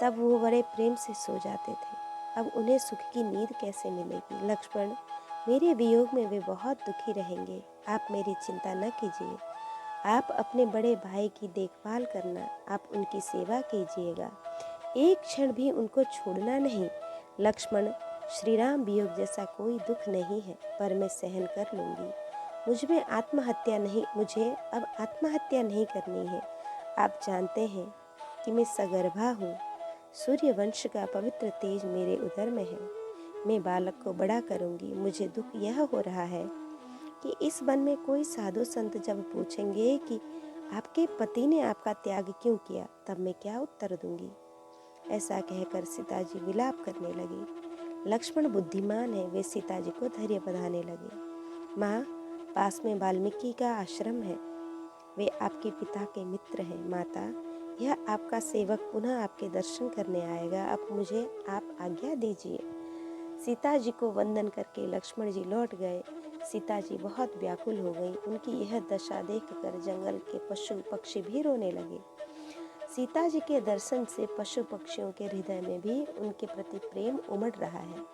तब वो बड़े प्रेम से सो जाते थे। अब उन्हें सुख की नींद कैसे मिलेगी? लक्ष्मण, मेरे वियोग में वे बहुत दुखी रहेंगे। आप मेरी चिंता न कीजिए। आप अपने बड़े भाई की देखभाल करना, आप उनकी सेवा कीजिएगा। एक क्षण भी उनको छोड़ना नहीं। लक्ष्मण, श्री राम वियोग जैसा कोई दुख नहीं है, पर मैं सहन कर लूँगी। मुझे अब आत्महत्या नहीं करनी है। आप जानते हैं कि मैं सगर्भा हूँ। सूर्य वंश का पवित्र तेज मेरे उदर में है। मैं बालक को बड़ा करूँगी। मुझे दुख यह हो रहा है कि इस वन में कोई साधु संत जब पूछेंगे कि आपके पति ने आपका त्याग क्यों किया, तब मैं क्या उत्तर दूंगी? ऐसा कहकर सीता जी विलाप करने लगी। लक्ष्मण बुद्धिमान है, वे सीता जी को धैर्य बंधाने लगे। माँ, पास में वाल्मीकि का आश्रम है, वे आपके पिता के मित्र हैं। माता, यह आपका सेवक पुनः आपके दर्शन करने आएगा। अब मुझे आप आज्ञा दीजिए। सीता जी को वंदन करके लक्ष्मण जी लौट गए। सीता जी बहुत व्याकुल हो गई। उनकी यह दशा देखकर जंगल के पशु पक्षी भी रोने लगे। सीता जी के दर्शन से पशु पक्षियों के हृदय में भी उनके प्रति प्रेम उमड़ रहा है।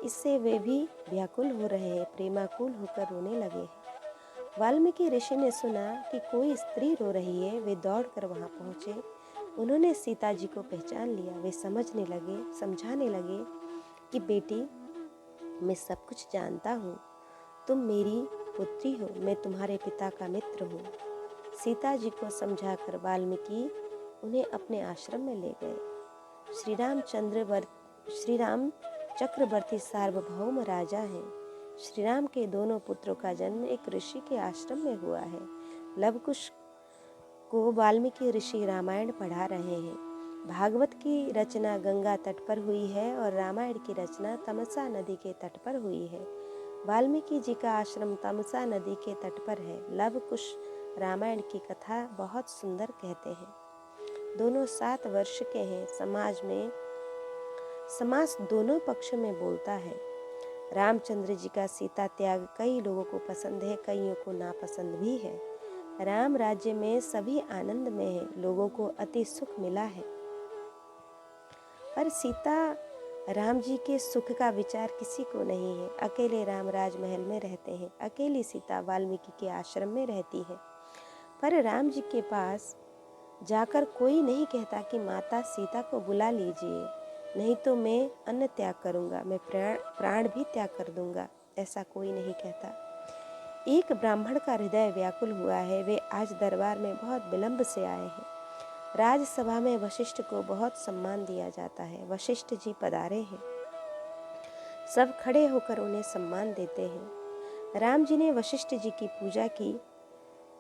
इससे वे भी व्याकुल हो रहे हैं, प्रेमाकुल होकर रोने लगे हैं। वाल्मीकि ऋषि ने सुना कि कोई स्त्री रो रही है। वे दौड़कर वहां पहुंचे। उन्होंने सीता जी को पहचान लिया। वे समझाने लगे कि बेटी, मैं सब कुछ जानता हूँ। तुम मेरी पुत्री हो, मैं तुम्हारे पिता का मित्र हूँ। सीता जी को समझाकर वाल्मीकि उन्हें अपने आश्रम में ले गए। श्री राम चक्रवर्ती सार्वभौम राजा हैं। श्री राम के दोनों पुत्रों का जन्म एक ऋषि के आश्रम में हुआ है। लवकुश को वाल्मीकि ऋषि रामायण पढ़ा रहे हैं। भागवत की रचना गंगा तट पर हुई है और रामायण की रचना तमसा नदी के तट पर हुई है। वाल्मीकि जी का आश्रम तमसा नदी के तट पर है। लवकुश रामायण की कथा बहुत सुंदर कहते हैं। दोनों 7 वर्ष के हैं। समास दोनों पक्षों में बोलता है। रामचंद्र जी का सीता त्याग कई लोगों को पसंद है, कईयों को नापसंद भी है। राम राज्य में सभी आनंद में है, लोगों को अति सुख मिला है, पर सीता राम जी के सुख का विचार किसी को नहीं है। अकेले राम राजमहल में रहते हैं, अकेली सीता वाल्मीकि के आश्रम में रहती है। पर राम जी के पास जाकर कोई नहीं कहता कि माता सीता को बुला लीजिए, नहीं तो मैं अन्न त्याग करूंगा, मैं प्राण भी त्याग कर दूंगा। ऐसा कोई नहीं कहता। एक ब्राह्मण का हृदय व्याकुल हुआ है। वे आज दरबार में बहुत विलंब से आए हैं। राजसभा में वशिष्ठ को बहुत सम्मान दिया जाता है। वशिष्ठ जी पधारे हैं। सब खड़े होकर उन्हें सम्मान देते हैं। राम जी ने वशिष्ठ जी की पूजा की।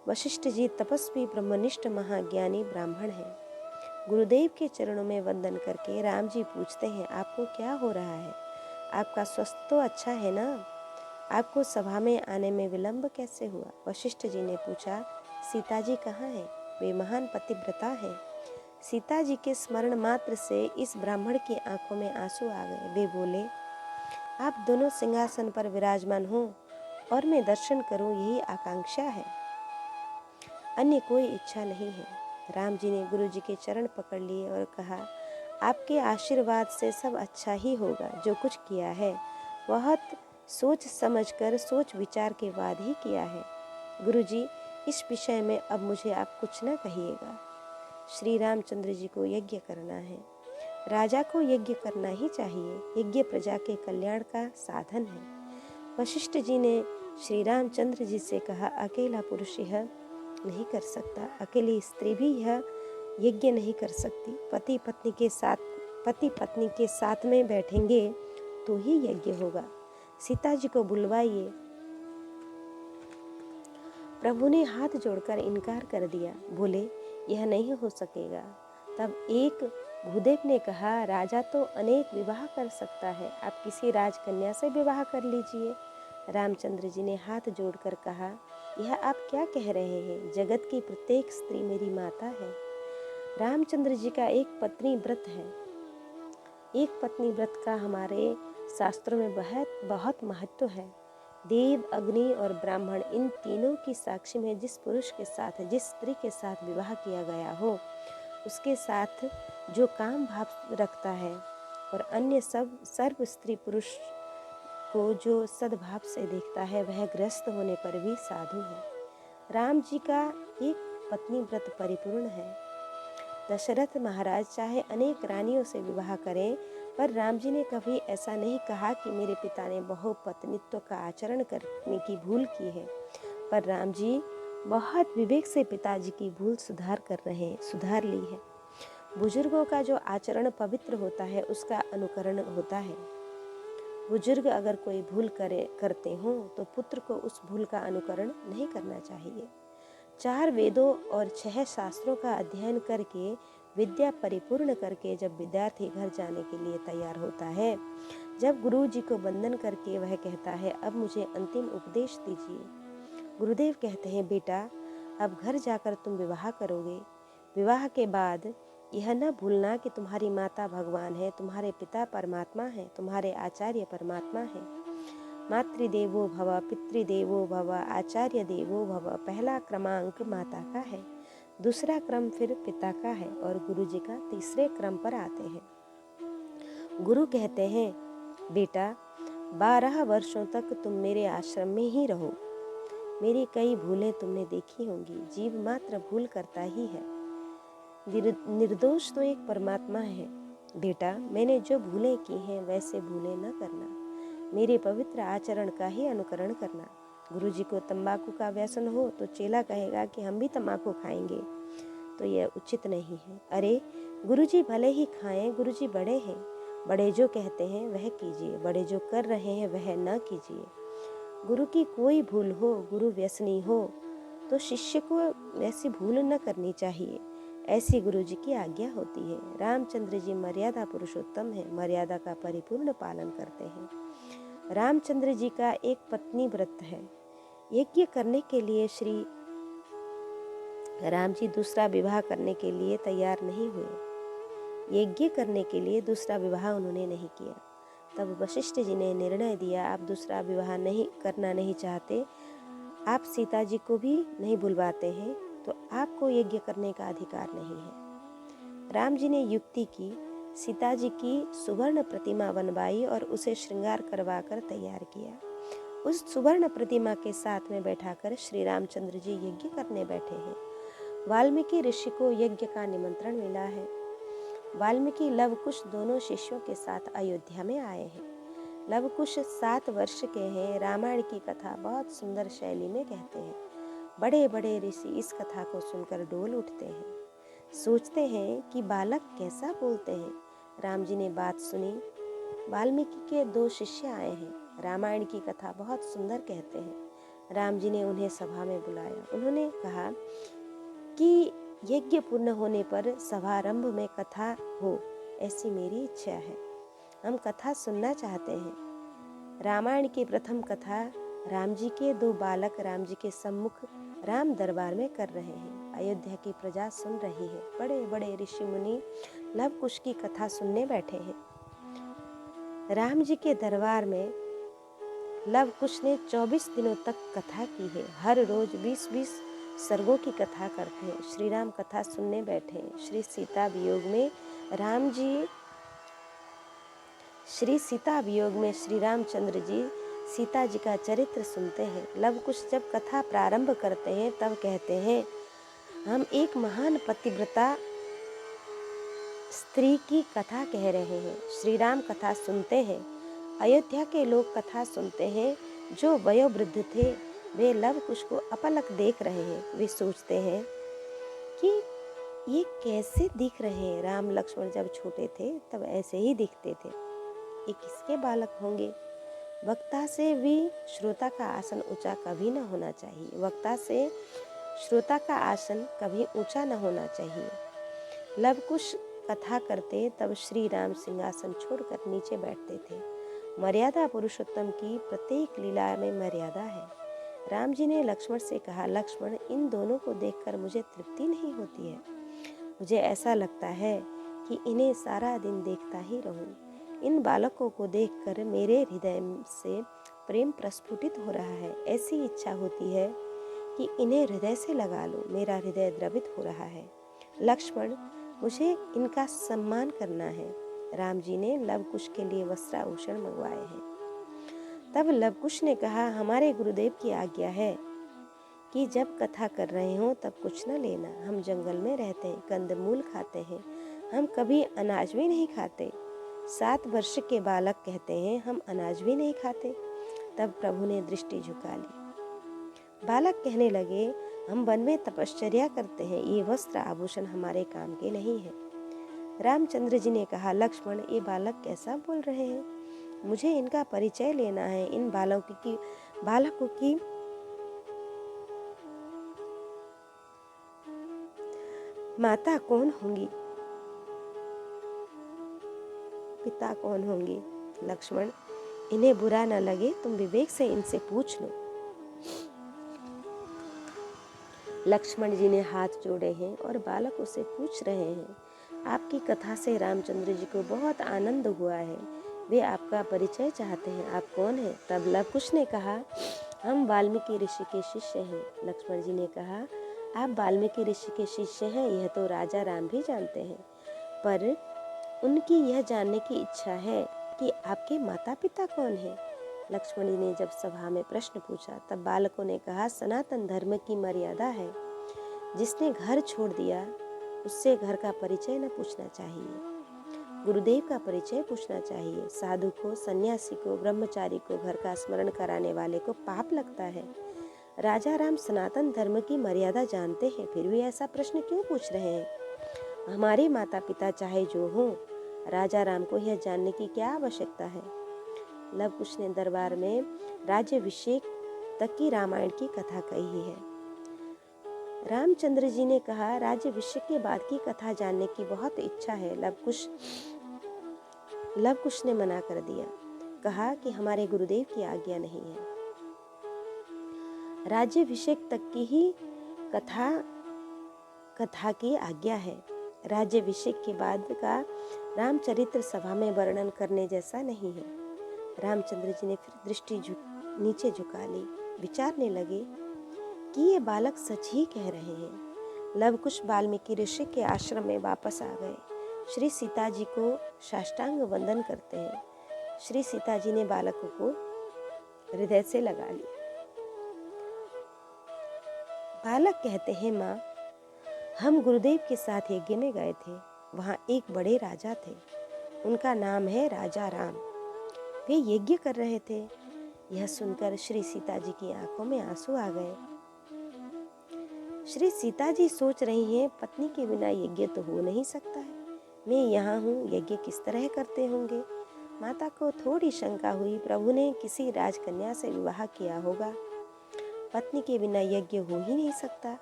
वशिष्ठ जी तपस्वी ब्रह्मनिष्ठ महाज्ञानी ब्राह्मण हैं। गुरुदेव के चरणों में वंदन करके राम जी पूछते हैं, आपको क्या हो रहा है? आपका स्वास्थ्य तो अच्छा है ना? आपको सभा में आने में विलंब कैसे हुआ? वशिष्ठ जी ने पूछा, सीता जी कहाँ हैं? वे महान पतिव्रता हैं। सीता जी के स्मरण मात्र से इस ब्राह्मण की आंखों में आंसू आ गए। वे बोले, आप दोनों सिंहासन पर विराजमान हो और मैं दर्शन करूं, यही आकांक्षा है, अन्य कोई इच्छा नहीं है। राम जी ने गुरु जी के चरण पकड़ लिए और कहा, आपके आशीर्वाद से सब अच्छा ही होगा। जो कुछ किया है बहुत सोच समझकर, सोच विचार के बाद ही किया है। गुरु जी, इस विषय में अब मुझे आप कुछ न कहिएगा। श्री रामचंद्र जी को यज्ञ करना है। राजा को यज्ञ करना ही चाहिए। यज्ञ प्रजा के कल्याण का साधन है। वशिष्ठ जी ने श्री रामचंद्र जी से कहा, अकेला पुरुष यह नहीं कर सकता, अकेली स्त्री भी यह यज्ञ नहीं कर सकती। पति पत्नी के साथ में बैठेंगे तो ही यज्ञ होगा। सीता जी को बुलवाइए। प्रभु ने हाथ जोड़कर इनकार कर दिया, बोले, यह नहीं हो सकेगा। तब एक भूदेव ने कहा, राजा तो अनेक विवाह कर सकता है, आप किसी राजकन्या से विवाह कर लीजिए। रामचंद्र जी ने हाथ जोड़कर कहा, यह आप क्या कह रहे हैं? जगत की प्रत्येक स्त्री मेरी माता है। रामचंद्र जी का एक पत्नी व्रत है। एक पत्नी व्रत का हमारे शास्त्रों में बहुत महत्व है। देव, अग्नि और ब्राह्मण, इन तीनों की साक्षी में जिस पुरुष के साथ, जिस स्त्री के साथ विवाह किया गया हो, उसके साथ जो काम भाव रखता है और अन्य सब सर्व स्त्री पुरुष को जो सद्भाव से देखता है, वह ग्रस्त होने पर भी साधु है। राम जी का एक पत्नी व्रत परिपूर्ण है। दशरथ महाराज चाहे अनेक रानियों से विवाह करें, पर राम जी ने कभी ऐसा नहीं कहा कि मेरे पिता ने बहुपत्नीत्व का आचरण करने की भूल की है। पर राम जी बहुत विवेक से पिताजी की भूल सुधार ली है। बुजुर्गों का जो आचरण पवित्र होता है, उसका अनुकरण होता है। बुजुर्ग अगर कोई भूल करते हों तो पुत्र को उस भूल का अनुकरण नहीं करना चाहिए। 4 वेदों और 6 शास्त्रों का अध्ययन करके, विद्या परिपूर्ण करके जब विद्यार्थी घर जाने के लिए तैयार होता है, जब गुरु जी को वंदन करके वह कहता है, अब मुझे अंतिम उपदेश दीजिए। गुरुदेव कहते हैं, बेटा, अब घर जाकर तुम विवाह करोगे। विवाह के बाद यह न भूलना कि तुम्हारी माता भगवान है, तुम्हारे पिता परमात्मा है, तुम्हारे आचार्य परमात्मा है। मातृदेवो भव, पितृदेवो भव, आचार्य देवो भव। पहला क्रमांक माता का है, दूसरा क्रम फिर पिता का है और गुरु जी का तीसरे क्रम पर आते हैं। गुरु कहते हैं, बेटा, 12 वर्षों तक तुम मेरे आश्रम में ही रहो। मेरी कई भूलें तुमने देखी होंगी। जीव मात्र भूल करता ही है, निर्दोष तो एक परमात्मा है। बेटा, मैंने जो भूलें की हैं वैसे भूलें न करना, मेरे पवित्र आचरण का ही अनुकरण करना। गुरुजी को तंबाकू का व्यसन हो तो चेला कहेगा कि हम भी तंबाकू खाएंगे, तो यह उचित नहीं है। अरे, गुरुजी भले ही खाएं, गुरुजी बड़े हैं। बड़े जो कहते हैं वह कीजिए, बड़े जो कर रहे हैं वह न कीजिए। गुरु की कोई भूल हो, गुरु व्यसनी हो, तो शिष्य को ऐसी भूल न करनी चाहिए। ऐसी गुरु जी की आज्ञा होती है। रामचंद्र जी मर्यादा पुरुषोत्तम है, मर्यादा का परिपूर्ण पालन करते हैं। रामचंद्र जी का एक पत्नी व्रत है। यज्ञ करने के लिए श्री राम जी दूसरा विवाह करने के लिए तैयार नहीं हुए। यज्ञ करने के लिए दूसरा विवाह उन्होंने नहीं किया। तब वशिष्ठ जी ने निर्णय दिया, आप दूसरा विवाह नहीं चाहते, आप सीता जी को भी नहीं बुलवाते हैं, तो आपको यज्ञ करने का अधिकार नहीं है। राम जी ने युक्ति की, सीता जी की सुवर्ण प्रतिमा बनवाई और उसे श्रृंगार करवाकर तैयार किया। उस सुवर्ण प्रतिमा के साथ में बैठाकर श्री रामचंद्र जी यज्ञ करने बैठे हैं। वाल्मीकि ऋषि को यज्ञ का निमंत्रण मिला है। वाल्मीकि लवकुश दोनों शिष्यों के साथ अयोध्या में आए हैं। लवकुश 7 वर्ष के हैं। रामायण की कथा बहुत सुंदर शैली में कहते हैं। बड़े बड़े ऋषि इस कथा को सुनकर डोल उठते हैं, सोचते हैं कि बालक कैसा बोलते हैं। राम जी ने बात सुनी। वाल्मीकि के 2 शिष्य आए हैं। रामायण की कथा बहुत सुंदर कहते हैं। राम जी ने उन्हें सभा में बुलाया। उन्होंने कहा कि यज्ञ पूर्ण होने पर सभारंभ में कथा हो, ऐसी मेरी इच्छा है। हम कथा सुनना चाहते हैं। रामायण की प्रथम कथा राम जी के दो बालक राम जी के सम्मुख राम दरबार में कर रहे हैं। अयोध्या की प्रजा सुन रही है। बड़े बड़े ऋषि मुनि लव कुश की कथा सुनने बैठे हैं। राम जी के दरबार में लव कुश ने 24 दिनों तक कथा की है। हर रोज 20-20 सर्गों की कथा करते हैं। श्री राम कथा सुनने बैठे हैं। श्री सीता वियोग में श्री रामचंद्र जी सीता जी का चरित्र सुनते हैं। लव कुश जब कथा प्रारंभ करते हैं तब कहते हैं, हम एक महान पतिव्रता स्त्री की कथा कह रहे हैं। श्री राम कथा सुनते हैं। अयोध्या के लोग कथा सुनते हैं। जो वयोवृद्ध थे वे लव कुश को अपलक देख रहे हैं। वे सोचते हैं कि ये कैसे दिख रहे हैं। राम लक्ष्मण जब छोटे थे तब ऐसे ही दिखते थे। ये किसके बालक होंगे। वक्ता से भी श्रोता का आसन ऊंचा कभी न होना चाहिए। वक्ता से श्रोता का आसन कभी ऊंचा न होना चाहिए। लव कुश कथा करते तब श्री राम सिंहासन छोड़कर नीचे बैठते थे। मर्यादा पुरुषोत्तम की प्रत्येक लीला में मर्यादा है। राम जी ने लक्ष्मण से कहा, लक्ष्मण, इन दोनों को देखकर मुझे तृप्ति नहीं होती है। मुझे ऐसा लगता है कि इन्हें सारा दिन देखता ही रहूं। इन बालकों को देखकर मेरे हृदय से प्रेम प्रस्फुटित हो रहा है। ऐसी इच्छा होती है कि इन्हें हृदय से लगा लो। मेरा हृदय द्रवित हो रहा है। लक्ष्मण, मुझे इनका सम्मान करना है। राम जी ने लव कुश के लिए वस्त्राभूषण मंगवाए हैं। तब लव कुश ने कहा, हमारे गुरुदेव की आज्ञा है कि जब कथा कर रहे हो तब कुछ न लेना। हम जंगल में रहते हैं, कंदमूल खाते हैं, हम कभी अनाज भी नहीं खाते। 7 वर्ष के बालक कहते हैं, हम अनाज भी नहीं खाते। तब प्रभु ने दृष्टि झुका ली। बालक कहने लगे, हम वन में तपश्चर्या करते हैं, ये वस्त्र आभूषण हमारे काम के नहीं है। रामचंद्र जी ने कहा, लक्ष्मण, ये बालक कैसा बोल रहे हैं। मुझे इनका परिचय लेना है। इन बालकों की माता कौन होंगी, पिता कौन होंगे। लक्ष्मण, इन्हें बुरा न लगे, तुम विवेक से इनसे पूछ लो। लक्ष्मण जी ने हाथ जोड़े हैं और बालकों से पूछ रहे हैं, आपकी कथा से रामचंद्र जी को बहुत आनंद हुआ है। वे आपका परिचय चाहते हैं, आप कौन हैं। तब लव कुश ने कहा, हम वाल्मीकि ऋषि के शिष्य हैं। लक्ष्मण जी ने कहा, आप वाल्मीकि ऋषि के शिष्य हैं, यह तो राजा राम भी जानते हैं, पर उनकी यह जानने की इच्छा है कि आपके माता पिता कौन हैं। लक्ष्मण जी ने जब सभा में प्रश्न पूछा तब बालकों ने कहा, सनातन धर्म की मर्यादा है, जिसने घर छोड़ दिया उससे घर का परिचय न पूछना चाहिए, गुरुदेव का परिचय पूछना चाहिए। साधु को, सन्यासी को, ब्रह्मचारी को घर का स्मरण कराने वाले को पाप लगता है। राजा राम सनातन धर्म की मर्यादा जानते हैं, फिर भी ऐसा प्रश्न क्यों पूछ रहे हैं। हमारे माता पिता चाहे जो हों, राजा राम को यह जानने की क्या आवश्यकता है। लव कुश ने दरबार में राज्याभिषेक तक की रामायण की कथा कही है। रामचंद्र जी ने कहा, राज्याभिषेक के बाद की कथा जानने की बहुत इच्छा है। लव कुश ने मना कर दिया, कहा कि हमारे गुरुदेव की आज्ञा नहीं है। राज्याभिषेक तक की ही कथा की आज्ञा है। राज्याभिषेक के बाद का रामचरित्र सभा में वर्णन करने जैसा नहीं है। रामचंद्र जी ने फिर दृष्टि नीचे झुका ली। विचारने लगे कि ये बालक सच ही कह रहे हैं। लव कुश वाल्मीकि ऋषि के आश्रम में वापस आ गए। श्री सीता जी को साष्टांग वंदन करते हैं। श्री सीता जी ने बालकों को हृदय से लगा लिया। बालक कहते हैं, माँ, हम गुरुदेव के साथ यज्ञ में गए थे। वहाँ एक बड़े राजा थे, उनका नाम है राजा राम। वे यज्ञ कर रहे थे। यह सुनकर श्री सीता जी की आंखों में आंसू आ गए। श्री सीता जी सोच रही हैं, पत्नी के बिना यज्ञ तो हो नहीं सकता है। मैं यहाँ हूँ, यज्ञ किस तरह करते होंगे। माता को थोड़ी शंका हुई, प्रभु ने किसी राजकन्या से विवाह किया होगा, पत्नी के बिना यज्ञ हो ही नहीं सकता।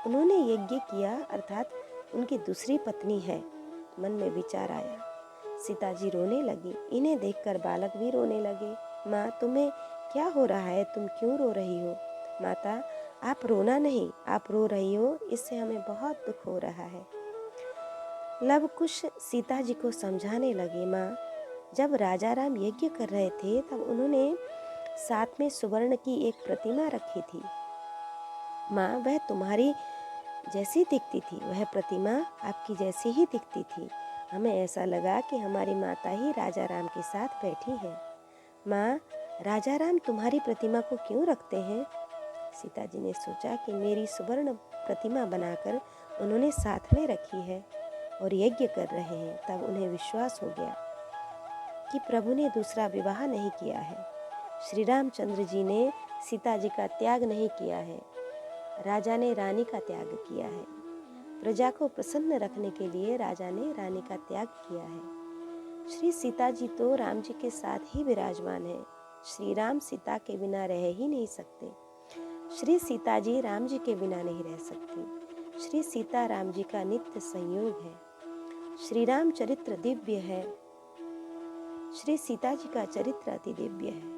उन्होंने यज्ञ किया अर्थात उनकी दूसरी पत्नी है। मन में विचार आया। सीता जी रोने लगी। इन्हें देखकर बालक भी रोने लगे। माँ, तुम्हें क्या हो रहा है? तुम क्यों रो रही हो? माता, आप रोना नहीं, आप रो रही हो, इससे हमें बहुत दुख हो रहा है। लव कुश सीता जी को समझाने लगे। माँ, जब राजा राम यज्ञ कर रहे थे तब उन्होंने साथ में सुवर्ण की एक प्रतिमा रखी थी। माँ, वह तुम्हारी जैसी दिखती थी, वह प्रतिमा आपकी जैसी ही दिखती थी। हमें ऐसा लगा कि हमारी माता ही राजा राम के साथ बैठी है। माँ, राजा राम तुम्हारी प्रतिमा को क्यों रखते हैं? सीता जी ने सोचा कि मेरी सुवर्ण प्रतिमा बनाकर उन्होंने साथ में रखी है और यज्ञ कर रहे हैं। तब उन्हें विश्वास हो गया कि प्रभु ने दूसरा विवाह नहीं किया है। श्री रामचंद्र जी ने सीता जी का त्याग नहीं किया है, राजा ने रानी का त्याग किया है। प्रजा को प्रसन्न रखने के लिए राजा ने रानी का त्याग किया है। श्री सीता जी तो राम जी के साथ ही विराजमान है। श्री राम सीता के बिना रह ही नहीं सकते। श्री सीता जी राम जी के बिना नहीं रह सकती। श्री सीता राम जी का नित्य संयोग है। श्री राम चरित्र दिव्य है। श्री सीता जी का चरित्र अति दिव्य है।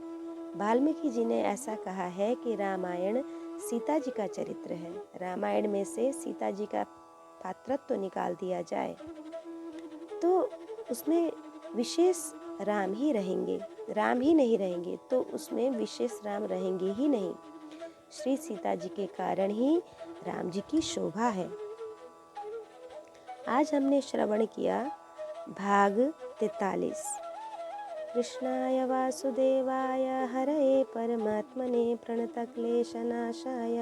वाल्मीकि जी ने ऐसा कहा है कि रामायण सीता जी का चरित्र है। रामायण में से सीता जी का पात्रत्व निकाल दिया जाए तो उसमें विशेष राम ही रहेंगे, राम ही नहीं रहेंगे तो उसमें विशेष राम रहेंगे ही नहीं। श्री सीता जी के कारण ही राम जी की शोभा है। आज हमने श्रवण किया भाग 43। कृष्णाय वासुदेवाय हरये परमात्मने प्रणतक्लेशनाशाय